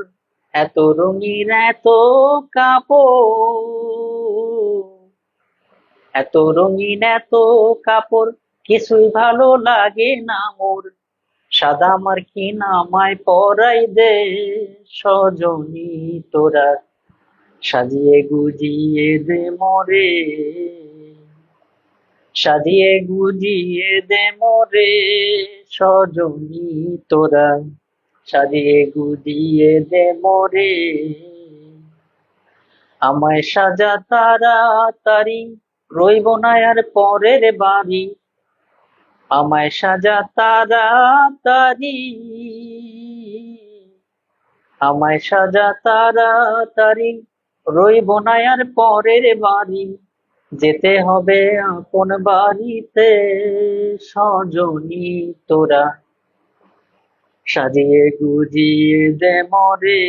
A: এত রঙিন এত কাপড়, এত রঙিন এত কাপড় কিছুই ভালো লাগে না মোর, সাদা মার্কিন আমায় পরাই দে সজনী তোরা, সাজিয়ে গুজিয়ে দে মোরে, সাজিয়ে গুজিয়ে দে মোরে সজনী তোরা, সাজিয়ে গুজিয়ে দে মোরে, আমায় সাজা তাড়াতাড়ি, রইব না আর পরের বাড়ি, আমায় সাজা তাড়াতাড়ি, আমায় সাজা তাড়াতাড়ি, রইব না আর পরের বাড়ি, যেতে হবে আপন বাড়িতে সজনী তোরা, সাজিয়ে গুজিয়ে দে মোরে,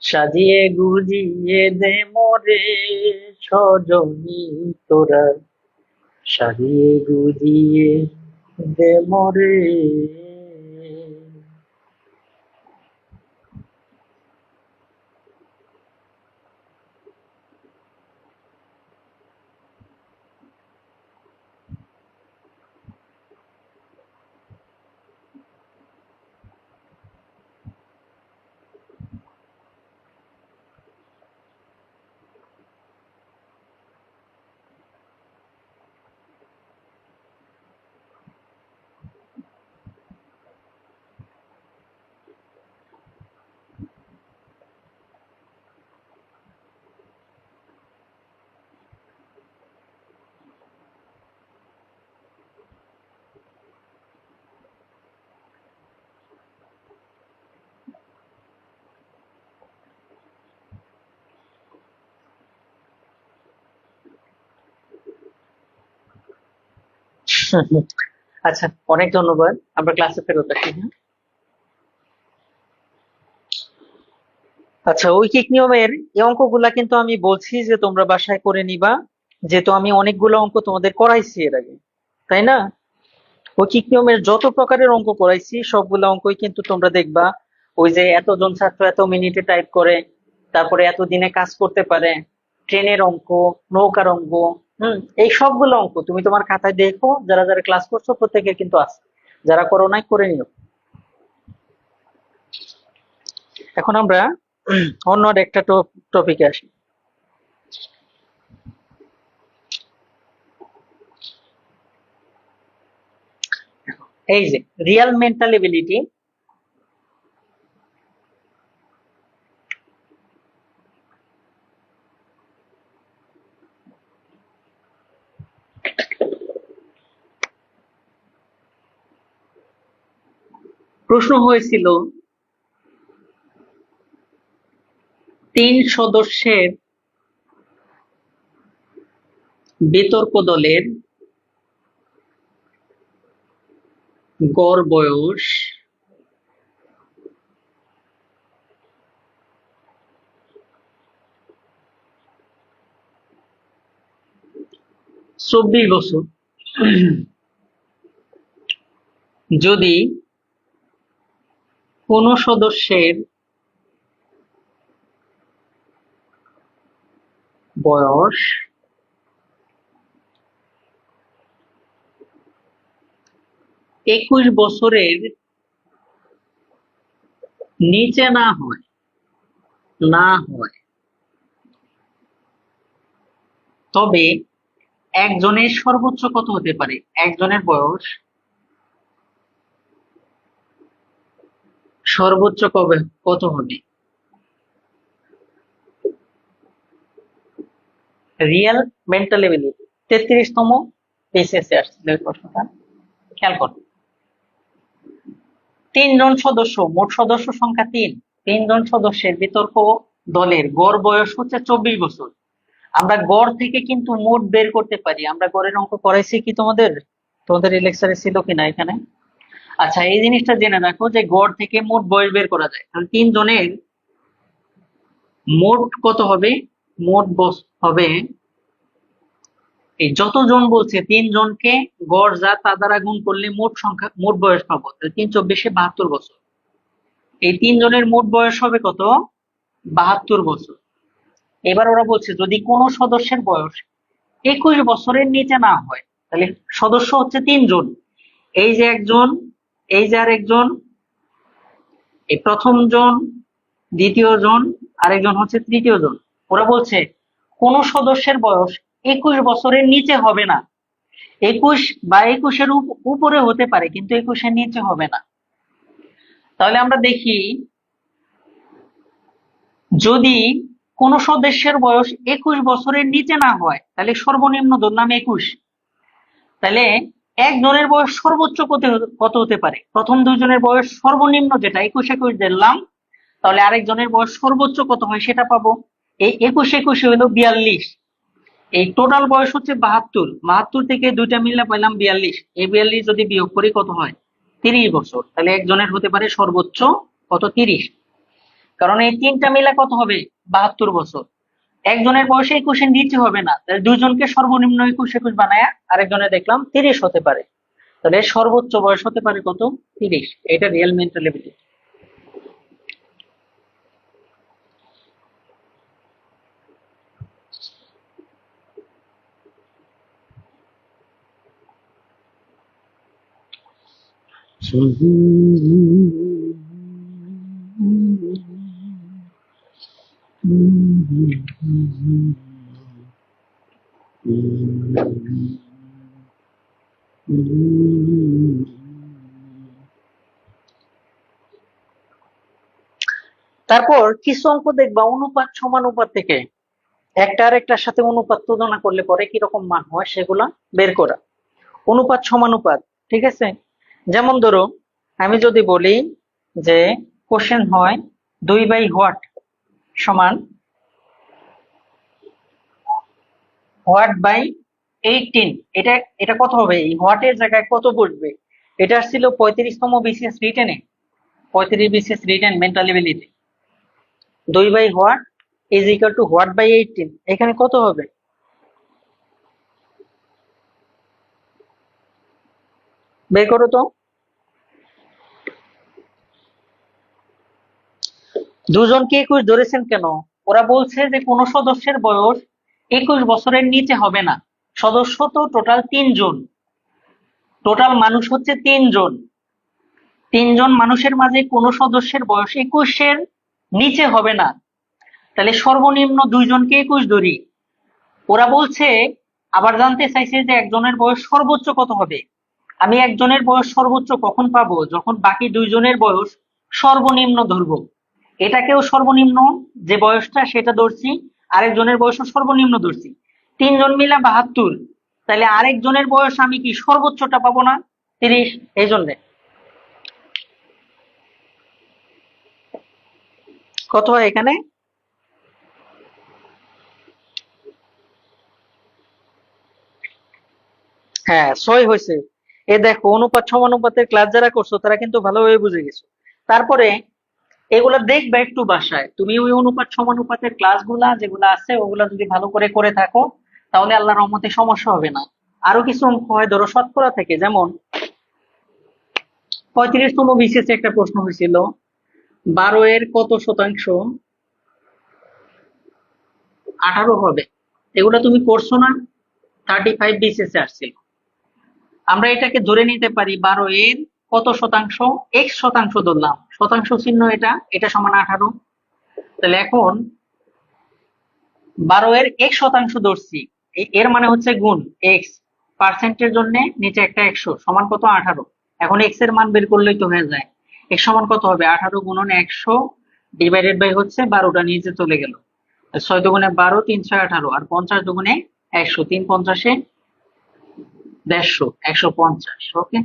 A: সাজিয়ে গুজিয়ে দে মোরে সজনী তোরা, সাজিয়ে গুজিয়ে দে মোরে। আচ্ছা, অনেক ধন্যবাদ। আমরা ক্লাসে ফেরত আসি, হ্যাঁ? আচ্ছা, ঐকিক নিয়মের এই অঙ্কগুলা কিন্তু আমি বলছি যে তোমরা বাসায় করে নিবা, যেহেতু আমি অনেকগুলো অঙ্ক তোমাদের করাইছি এর আগে, তাই না? ঐকিক নিয়মের যত প্রকারের অঙ্ক করাইছি সবগুলো অঙ্কই কিন্তু তোমরা দেখবা ওই যে এতজন ছাত্র এত মিনিটে টাইপ করে, তারপরে এত দিনে কাজ করতে পারে, ট্রেনের অঙ্ক, নৌকার অঙ্ক, এই সবগুলো অঙ্ক তুমি তোমার খাতায় দেখো, যারা যারা ক্লাস করছো প্রত্যেকের কিন্তু আছে, যারা করো নাই করে নিও। এখন আমরা অন্য আর একটা টপিকে আসি। এই যে রিয়াল মেন্টাল এবিলিটি, প্রশ্ন হয়েছিল 3 সদস্যের বিতর্ক দলের গড় বয়স 24 বছর। যদি কোন সদস্যের বয়স 21 বছরের নিচে না হয় তবে একজনের সর্বোচ্চ কত হতে পারে? একজনের বয়স সর্বোচ্চ কত হবে? রিয়েল মেন্টাল এবিলিটি 33তম বিসিএসে আসছিল এই প্রশ্নটা, খেয়াল করো। 3 জন সদস্য, মোট সদস্য সংখ্যা 3, 3 জন সদস্যের বিতর্ক দলের গড় বয়স হচ্ছে 24 বছর। আমরা গড় থেকে কিন্তু মোট বের করতে পারি। আমরা গড়ের অঙ্ক করাইছি কি তোমাদের? তোমাদের এই লেকচারে ছিল কিনা এখানে? আচ্ছা, এই জিনিসটা জেনে রাখো যে গড় থেকে মোট বয়স বের করা যায়। কারণ 3 জনের মোট কত হবে? মোট বয়স হবে, এই যতজন বলছে 3 জনকে গড় যা তা দ্বারা গুণ করলে মোট সংখ্যা, মোট বয়স পাবো। 3 × 24 = 72 বছর। এই 3 জনের মোট বয়স হবে কত? 72 বছর। এবার ওরা বলছে যদি কোনো সদস্যের বয়স 21 বছরের নিচে না হয়, তাহলে সদস্য হচ্ছে 3 জন। এই যে একজন, এই যে আরেকজন, এই প্রথম জন, দ্বিতীয় জন, আরেকজন হচ্ছে তৃতীয় জন। ওরা বলছে কোন সদস্যের বয়স 21 বছরের নিচে হবে না। 21 বা 21-এর উপরে হতে পারে, কিন্তু 21-এর নিচে হবে না। তাহলে আমরা দেখি, যদি কোন সদস্যের বয়স 21 বছরের নিচে না হয়, তাহলে সর্বনিম্ন ধরলাম 21। তাহলে একজনের বয়স সর্বোচ্চ কত হতে পারে? প্রথম 2 জনের বয়স সর্বনিম্ন যেটা 21-21 ধরলাম, তাহলে আরেকজনের বয়স সর্বোচ্চ কত হয় সেটা পাবো। এই 21-21 হলো 42। এই টোটাল বয়স হচ্ছে 72। 72 থেকে 2টা মিলে পেলাম 42। এই 42 যদি বিয়োগ করি কত হয়? 30 বছর। তাহলে একজনের হতে পারে সর্বোচ্চ কত? 30। কারণ এই 3টা মিলে কত হবে? 72 বছর। একজনের বয়স 21-এর নিচে হবে না, তাহলে 2 জনকে সর্বনিম্ন 21-21 বানায় আরেকজনের দেখলাম 30 হতে পারে। তাহলে সর্বোচ্চ বয়স হতে পারে কত? 30। এটা রিয়েল মেন্টাল এবিলিটি। তারপর কিছু অঙ্ক দেখবা অনুপাত সমানুপাত থেকে, একটা আরেকটার সাথে অনুপাত তুলনা করলে পরে কিরকম মান হয় সেগুলা বের করা। অনুপাত সমানুপাত, ঠিক আছে? যেমন ধরো আমি যদি বলি যে কোশ্চেন হয় 2/হোয়াট সমান হোয়াট বাই 18, এটা এটা কত হবে? এই হোয়াট এর জায়গায় কত বসবে? এটা আসছিল 35তম বিসিএস রিটেনে, 35 BCS written mental ability. 2 by what is equal to what by 18, এখানে কত হবে? বের করো তো। দুজনকে 21 ধরেছেন কেন? ওরা বলছে যে কোন সদস্যের বয়স 21 বছরের নিচে হবে না। সদস্য তো টোটাল 3 জন, টোটাল মানুষ হচ্ছে 3 জন। 3 জন মানুষের মাঝে কোন সদস্যের বয়স 21-এর নিচে হবে না, তাহলে সর্বনিম্ন 2 জনকে 21 ধরি। ওরা বলছে, আবার জানতে চাইছে যে একজনের বয়স সর্বোচ্চ কত হবে। আমি একজনের বয়স সর্বোচ্চ কখন পাবো? যখন বাকি 2 জনের বয়স সর্বনিম্ন ধরবো। এটাকেও সর্বনিম্ন যে বয়সটা সেটা ধরছি, আরেকজনের বয়সও সর্বনিম্ন ধরছি। 3 জন মিলে 72, তাহলে আরেকজনের বয়স আমি কি সর্বোচ্চটা পাবো না? 30। এই জন্য কত হয় এখানে? হ্যাঁ, 6 হয়েছে। এ দেখো, অনুপাত সমানুপাতের ক্লাস যারা করছো তারা কিন্তু ভালোভাবে বুঝে গেছো। তারপরে এগুলা দেখবে একটু বাসায়, তুমি ওই অনুপাত সমানুপাতের ক্লাসগুলা যেগুলা আছে ওগুলা যদি ভালো করে করে থাকো, তাহলে আল্লাহর রহমতে সমস্যা হবে না। আরো কিছু অঙ্ক হয়, ধরো শতকরা থেকে, যেমন 35তম বিসিএস একটা প্রশ্ন হয়েছিল, 12 এর কত শতাংশ 18 হবে? এগুলা তুমি করছো না? 35 বিসিএস আসছিল। আমরা এটাকে ধরে নিতে পারি 12 এর কত শতাংশ, এক্স শতাংশ ধরলাম, শতাংশ চিহ্ন এটা, এটা সমান 18। তাহলে এখন 12 এর এক্স শতাংশ ধরছি, এর মানে হচ্ছে গুণ এক্স, পার্সেন্টের জন্য নিচে একটা 100 সমান কত? 18। এখন এক্স এর মান বের করলেই তো হয়ে যায়। এক্স সমান কত হবে? 18 গুণন 100 ডিভাইডেড বাই হচ্ছে 12টা নিচে চলে গেল। 6 দুগুণে 12, 3 6 18, আর 50 দুগুণে 100, 3 50-এ 150, 150। ওকে,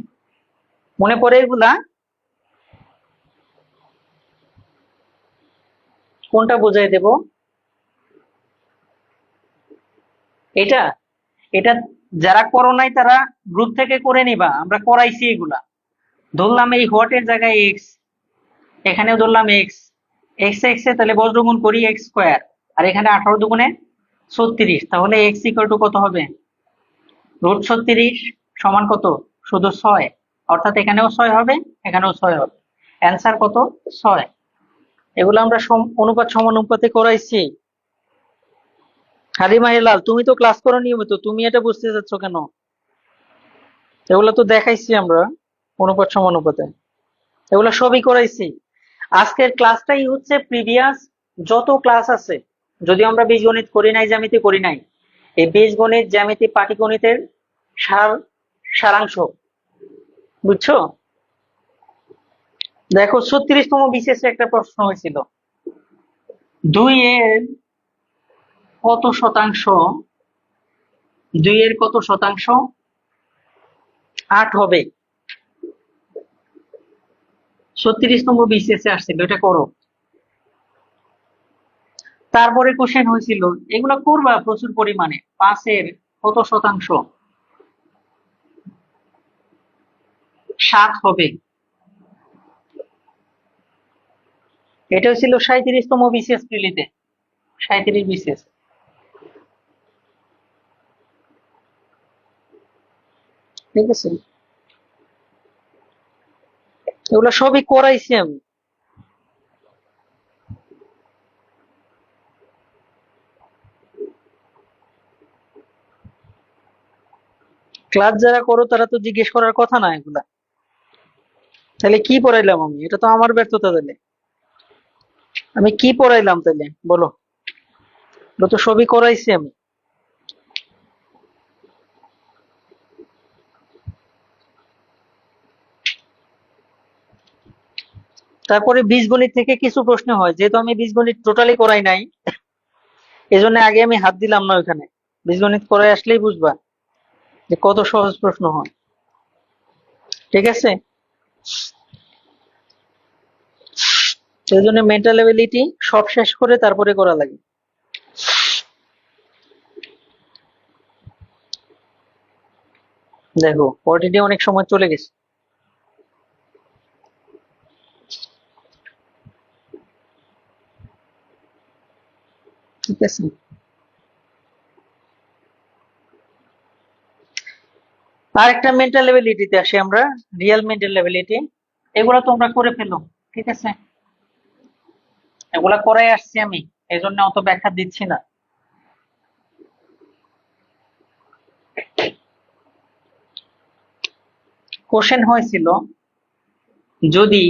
A: মনে পড়ে এগুলা? কোনটা বুঝাই দেব? এটা এটা যারা করো নাই তারা গ্রুপ থেকে করে নিবা, আমরা করাইছি এগুলা। ধরলাম এই হোয়াট এর জায়গায় এক্স, এখানেও ধরলাম এক্স, এক্স এক্স এ তাহলে বজ্রগুণ করি এক্স স্কোয়ার, আর এখানে 18 দুগুণে 36, তাহলে এক্স ইকুয়াল টু কত হবে? √36 সমান কত? শুধু 6, অর্থাৎ এখানেও 6 হবে, এখানেও 6 হবে। অ্যান্সার কত? 6। এগুলো আমরা অনুপাত সমানুপাতে করাইছি। হালিমা হেলাল, তুমি তো ক্লাস করো নিয়মিত, তুমি এটা বুঝতে চাচ্ছ কেন? এগুলো তো দেখাইছি আমরা অনুপাত সমানুপাতে, এগুলো সবই করাইছি। আজকের ক্লাসটাই হচ্ছে প্রিভিয়াস যত ক্লাস আছে, যদি আমরা বীজগণিত করি নাই, জ্যামিতি করি নাই, এই বীজগণিত জ্যামিতি পাটিগণিতের সার সারাংশ, বুঝছো? দেখো, 36তম বিসিএস একটা প্রশ্ন হয়েছিল, 2 এর কত শতাংশ, 2 এর কত শতাংশ 8 হবে? 36তম বিসিএস এ আসছিল, এটা করো। তারপরে কোশ্চেন হয়েছিল, এগুলো করবা প্রচুর পরিমাণে, 5-এর কত শতাংশ 7 হবে? এটা ছিল 37তম বিসিএস প্রিলিতে, 37 বিসিএস। ঠিক আছে, এগুলো সবই করাইছি আমি। ক্লাস যারা করো তারা তো জিজ্ঞেস করার কথা না এগুলা, তাহলে কি পড়াইলাম আমি? এটা তো আমার ব্যর্থতা। তাহলে আমি কি পড়াইলাম তাহলে বলো? এগুলো তো সবই করাইছি আমি। তারপরে বীজগণিত থেকে কিছু প্রশ্ন হয়, যেহেতু আমি বীজগণিত টোটালি করাই নাই, এজন্য আগে আমি হাত দিলাম না ওইখানে। বীজগণিত করাই আসলেই বুঝবা যে কত সহজ প্রশ্ন হয়। ঠিক আছে, সেই জন্য মেন্টাল এবিলিটি সব শেষ করে তারপরে করা লাগে। দেখো অলরেডি অনেক সময় চলে গেছে। ঠিক আছে, আর একটা মেন্টাল লেভেলিটিতে আসি আমরা, রিয়েল মেন্টাল লেভেলিটি। এগুলা তোমরা করে ফেলো, ঠিক আছে, এগুলা করাই আসছি আমি, এই জন্য অত ব্যাখ্যা দিচ্ছি না। কোশ্চেন হয়েছিল যদি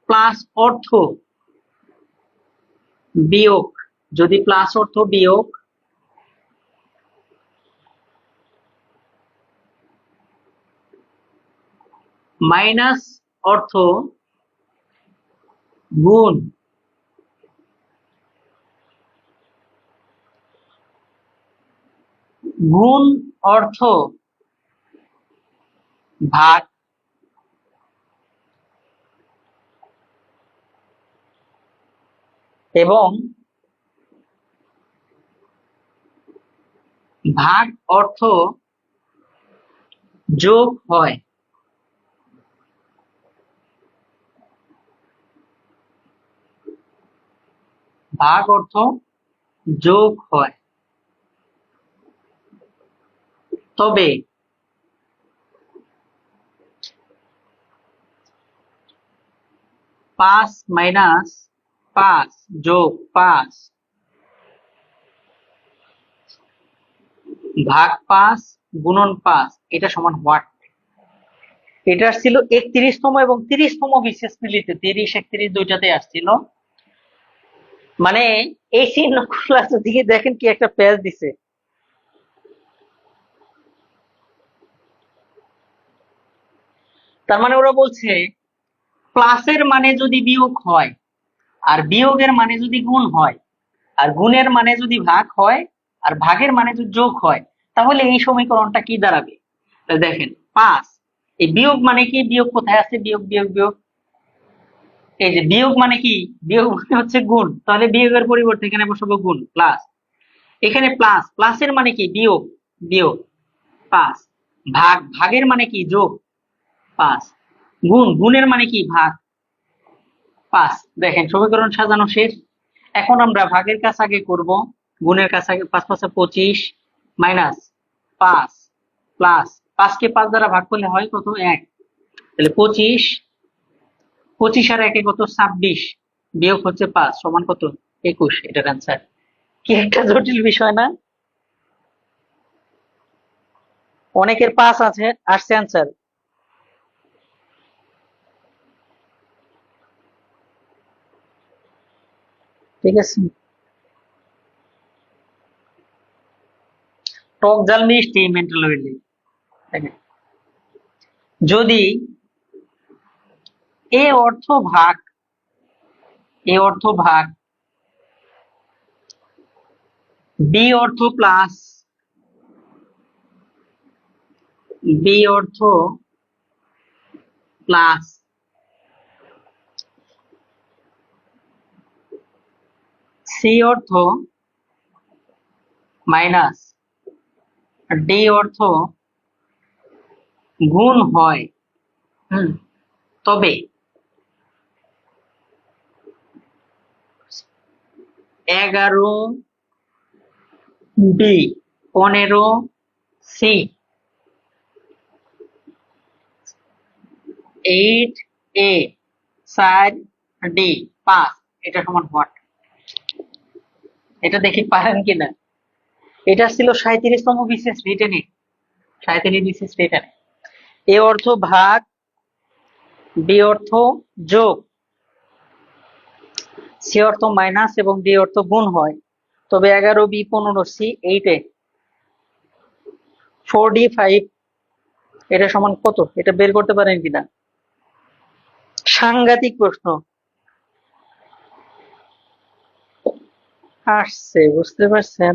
A: প্লাস অর্থ বিয়োগ, যদি প্লাস অর্থ বিয়োগ মাইনাস অর্থ গুণ গুণ অর্থ ভাগ এবং ভাগ অর্থ যোগ হয়, ভাগ অর্থ যোগ হয়, তবে পাঁচ মাইনাস পাঁচ যোগ পাঁচ ভাগ পাঁচ গুণন পাঁচ এটা সমান হোয়াট? এটা আসছিল 31তম এবং 30তম বিশেষ মিলিতে, 30 31 দুইটাতে আসছিল। মানে এই চিহ্নগুলো দিকে দেখেন কি একটা প্যাচ দিছে। তার মানে ওরা বলছে প্লাসের মানে যদি বিয়োগ হয়, আর বিয়োগের মানে যদি গুণ হয়, আর গুণের মানে যদি ভাগ হয়, আর ভাগের মানে যদি যোগ হয়, তাহলে এই সমীকরণটা কি দাঁড়াবে? দেখেন পাঁচ, এই বিয়োগ মানে কি, বিয়োগ কোথায় আছে, বিয়োগ বিয়োগ বিয়োগ, এই যে বিয়োগ মানে কি, বিয়োগ মানে হচ্ছে গুণ, তাহলে বিয়োগের পরিবর্তে এখানে বসাবো গুণ প্লাস, এখানে প্লাস, প্লাসের মানে কি বিয়োগ, বিয়োগ পাঁচ, ভাগ, ভাগের মানে কি যোগ পাঁচ, গুণ, গুণের মানে কি ভাগ পাঁচ। দেখেন সমীকরণ সাজানো শেষ। এখন আমরা ভাগের কাজ আগে করব, গুণের কাজ আগে, পাঁচ পাঁচা 25 মাইনাস পাঁচ প্লাস, পাঁচকে পাঁচ দ্বারা ভাগ করলে হয় কত, এক, তাহলে 25, 25 আর একে কত 26, বিয়োগ হচ্ছে পাঁচ সমান কত 21, এটার অ্যান্সার। কি একটা জটিল বিষয় না? অনেকের পাঁচ আছে, আসছে অ্যান্সার। ঠিক আছে, টক জাল মিষ্টি মেন্টাল হইলে। দেখেন যদি এ অর্থ ভাগ, এ অর্থ ভাগ বি অর্থ প্লাস, বি অর্থ প্লাস সি অর্থ মাইনাস ডি অর্থ গুণ হয়, তবে 11 বি 15 সি 8 এ 4 ডি 5 এটা সমান হোয়াট? এটা দেখি পারেন কিনা। এটা ছিল 37তম বিসিএস রিটেনে, 37 বিসিএস রিটেনে। এ অর্থ ভাগ বি অর্থ যোগ সি অর্থ মাইনাস এবং ডি অর্থ গুণ হয়, তবে 11 বি 15 সি 8 এ 4 ডি 5 এটা সমান কত? এটা বের করতে পারেন কিনা? সাংঘাতিক প্রশ্ন আসছে, বুঝতে পারছেন?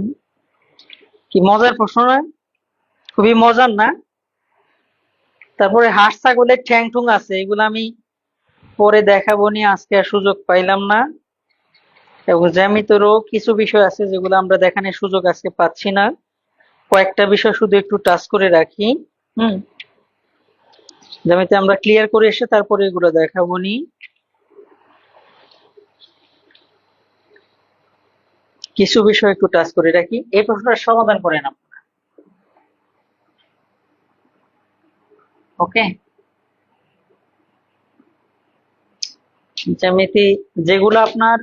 A: কি মজার প্রশ্ন না? খুবই মজার না? তারপরে হাঁস ছাগলের ঠ্যাং ঠুং আছে, এগুলো আমি পরে দেখাবো নি, আজকে আর সুযোগ পাইলাম না। এবং জ্যামিতিরও কিছু বিষয় আছে যেগুলো আমরা দেখানোর সুযোগ আজকে পাচ্ছি না। কয়েকটা বিষয় শুধু একটু টাচ করে রাখি। হুম জ্যামিতি আমরা ক্লিয়ার করে এসে তারপরে এগুলো দেখাবো নি। কিছু বিষয় একটু টাচ করে রাখি, এই প্রশ্নটা সমাধান করে না। ওকে, জ্যামিতি যেগুলো আপনার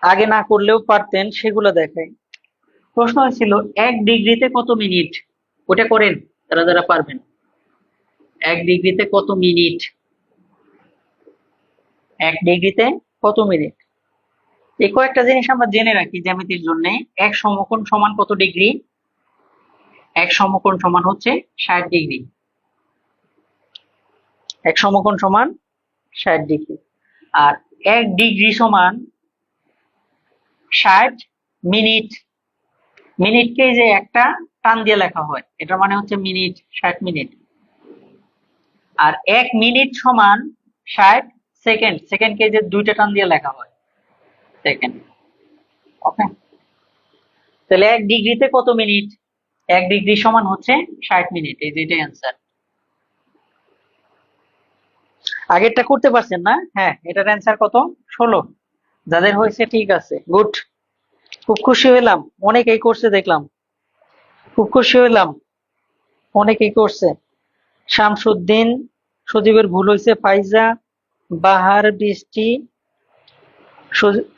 A: আগে না করলেও পারতেন সেগুলো দেখাই। প্রশ্ন হয়েছিল 1 ডিগ্রিতে কত মিনিট, ওটা করেন যারা যারা পারবেন। 1 ডিগ্রিতে কত মিনিট, 1 ডিগ্রিতে কত মিনিট। এই কয়েকটা জিনিস আমরা জেনে রাখি জ্যামিতির জন্য। এক সমকোণ সমান কত ডিগ্রি, এক সমকোণ সমান হচ্ছে 60 ডিগ্রি। এক সমকোণ সমান 60 ডিগ্রি। আর 1 ডিগ্রি সমান 60 মিনিট। মিনিটকে যে একটা টান দিয়ে লেখা হয়, এটা মানে হচ্ছে মিনিট, 60 মিনিট। আর 1 মিনিট সমান 60 সেকেন্ড। সেকেন্ডকে যে দুইটা টান দিয়ে লেখা হয়, সেকেন্ড। ওকে, তাহলে 1 ডিগ্রিতে কত মিনিট, 1 ডিগ্রি সমান হচ্ছে 60 মিনিট। এই যেটা অ্যান্সার। আগেরটা করতে পারছেন না? হ্যাঁ, এটার অ্যান্সার কত? 16। যাদের হয়েছে ঠিক আছে, গুড। খুব খুশি হইলাম, অনেকেই করছে দেখলাম। খুব খুশি হইলাম, অনেকেই করছে। শামসুদ্দিন, সজীবের ভুল হয়েছে, ফাইজা, বাহার, বৃষ্টি,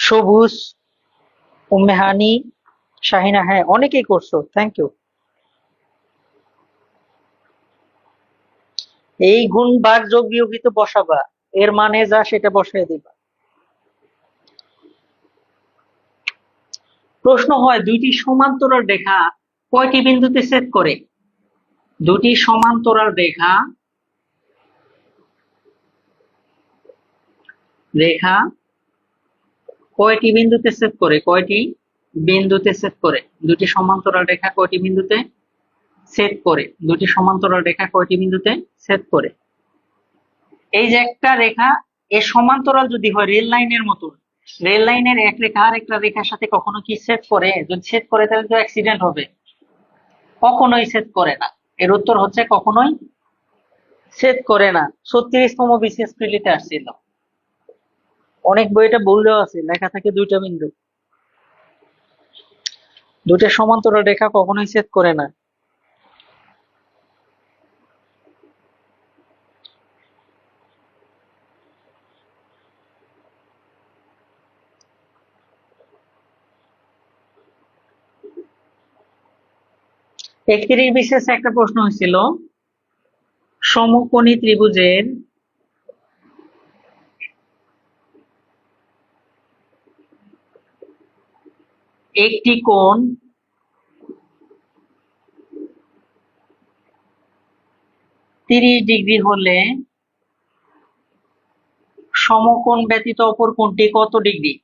A: সবুজ, উম্মেহানি, শাহিনা, হ্যাঁ অনেকেই করছো, থ্যাংক ইউ। এই গুণ ভাগ যোগ বিয়োগই তো বসাবা, এর মানে যা সেটা বসাই দিবা। প্রশ্ন হয় দুইটি সমান্তরাল রেখা কয়টি বিন্দুতে ছেদ করে। দুটি সমান্তরাল রেখা রেখা কয়টি বিন্দুতে ছেদ করে, কয়টি বিন্দুতে ছেদ করে। দুটি সমান্তরাল রেখা কয়টি বিন্দুতে ছেদ করে, দুটি সমান্তরাল রেখা কয়টি বিন্দুতে ছেদ করে। এই যে একটা রেখা, এ সমান্তরাল যদি হয় রেল লাইনের মতো, রেল লাইনের এক রেখা আর একটা রেখার সাথে কখনো কি ছেদ করে? যদি ছেদ করে তাহলে তো অ্যাক্সিডেন্ট হবে, কখনোই ছেদ করে না। এর উত্তর হচ্ছে কখনোই ছেদ করে না। 36তম বিসিএস প্রিলিতে আসছিল, অনেক বইটা ভুল দেওয়া আছে, লেখা থাকে দুইটা বিন্দু। দুইটা সমান্তরাল রেখা কখনোই ছেদ করে না। একত্রিশ বিশেষ একটা প্রশ্ন হয়েছিল, সমকোণী ত্রিভুজের একটি কোণ 30 ডিগ্রি হলে সমকোণ ব্যতীত অপর কোণটি কত ডিগ্রি।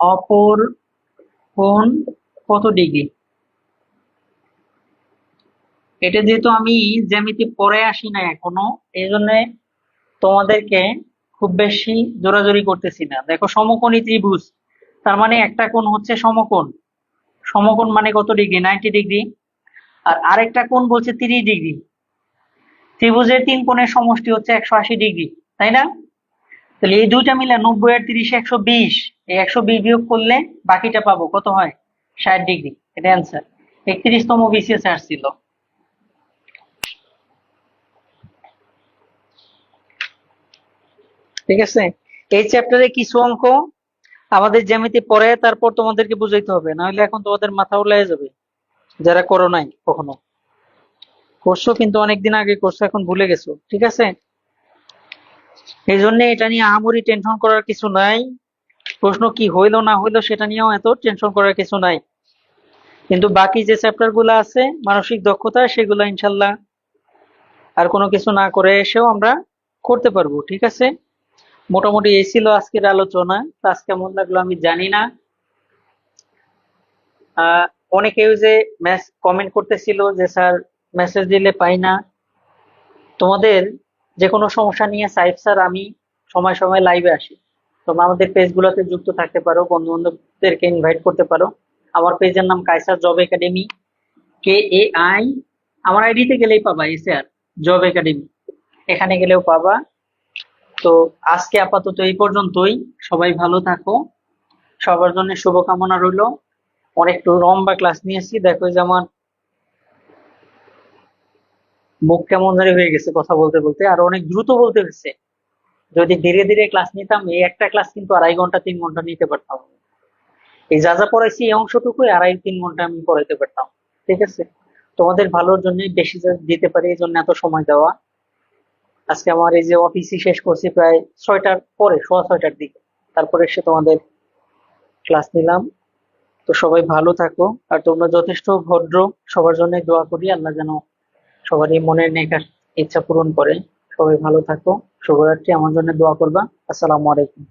A: অপর কোণ কত ডিগ্রি। এটা যেহেতু আমি জ্যামিতি পড়ে আসি না এখনো, এই জন্য তোমাদেরকে খুব বেশি জোরাজোরি করতেছি না। দেখো, সমকোণী ত্রিভুজ, তার মানে একটা কোণ হচ্ছে সমকোণ। সমকোণ মানে কত ডিগ্রি? 90 ডিগ্রি। আর আরেকটা কোণ বলছে 30 ডিগ্রি। ত্রিভুজের তিন কোণের সমষ্টি হচ্ছে 180 ডিগ্রি, তাই না? তাহলে এই দুইটা মিলে 90 আর 30 120। এই 120 বিয়োগ করলে বাকিটা পাবো, কত হয়? 60 ডিগ্রি। এটা অ্যান্সার। 31তম বিসিএস আসছিল। ঠিক আছে, এই চ্যাপ্টারে কিছু অঙ্ক আমাদের জ্যামিতি পড়ে তারপর তোমাদেরকে বুঝাইতে হবে, না হলে এখন তোমাদের মাথা উল্লায় যাবে, যারা করো নাই কখনো। করছো কিন্তু অনেকদিন আগে করছো, এখন ভুলে গেছো, ঠিক আছে? এই জন্য এটা নিয়ে আহামরি টেনশন করার কিছু নাই। প্রশ্ন কি হইলো না হইলো সেটা নিয়েও এত টেনশন করার কিছু নাই। কিন্তু বাকি যে চ্যাপ্টার গুলো আছে মানসিক দক্ষতা, সেগুলো ইনশাল্লাহ আর কোনো কিছু না করে এসেও আমরা করতে পারবো, ঠিক আছে? মোটামুটি এই ছিল আজকের আলোচনা। আজ কেমন লাগলো আমি জানি না। আহ অনেকেও যে কমেন্ট করতেছিল যে স্যার মেসেজ দিলে পাই না। তোমাদের যে কোনো সমস্যা নিয়ে সাইফ স্যার আমি সময় সময় লাইভে আসি। তোমরা আমাদের পেজ গুলোতে যুক্ত থাকতে পারো, বন্ধু বান্ধবদেরকে ইনভাইট করতে পারো। আমার পেজের নাম কায়সার জব একাডেমি। KAI, আমার আইডিতে গেলেই পাবা, এসআর জব একাডেমি, এখানে গেলেও পাবা। তো আজকে আপাতত এই পর্যন্তই। সবাই ভালো থাকো, সবার জন্য শুভকামনা রইলো। অনেকটু লম্বা ক্লাস নিয়েছি, দেখো যে আমার মুখ কেমন জানি হয়ে গেছে কথা বলতে বলতে, আর অনেক দ্রুত বলতে হচ্ছে। যদি ধীরে ধীরে ক্লাস নিতাম, এই একটা ক্লাস কিন্তু 2.5 ঘন্টা 3 ঘন্টা নিতে পারতাম। এই যা যা পড়াইছি এই অংশটুকু 2.5-3 ঘন্টা আমি পড়াইতে পারতাম। ঠিক আছে, তোমাদের ভালোর জন্য বেশি যা দিতে পারি, এই জন্য এত সময় দেওয়া। আজকে আমার এই যে অফিসই শেষ করছি প্রায় 6টার পরে, 6:15টার দিকে, তারপরে এসে তোমাদের ক্লাস নিলাম। তো সবাই ভালো থাকো, আর তোমরা যথেষ্ট ভদ্র। সবার জন্য দোয়া করি, আল্লাহ যেন সবারই মনের নেক ইচ্ছা পূরণ করে। সবাই ভালো থাকো, শুভরাত্রি, আমার জন্য দোয়া করবা। আসসালামু আলাইকুম।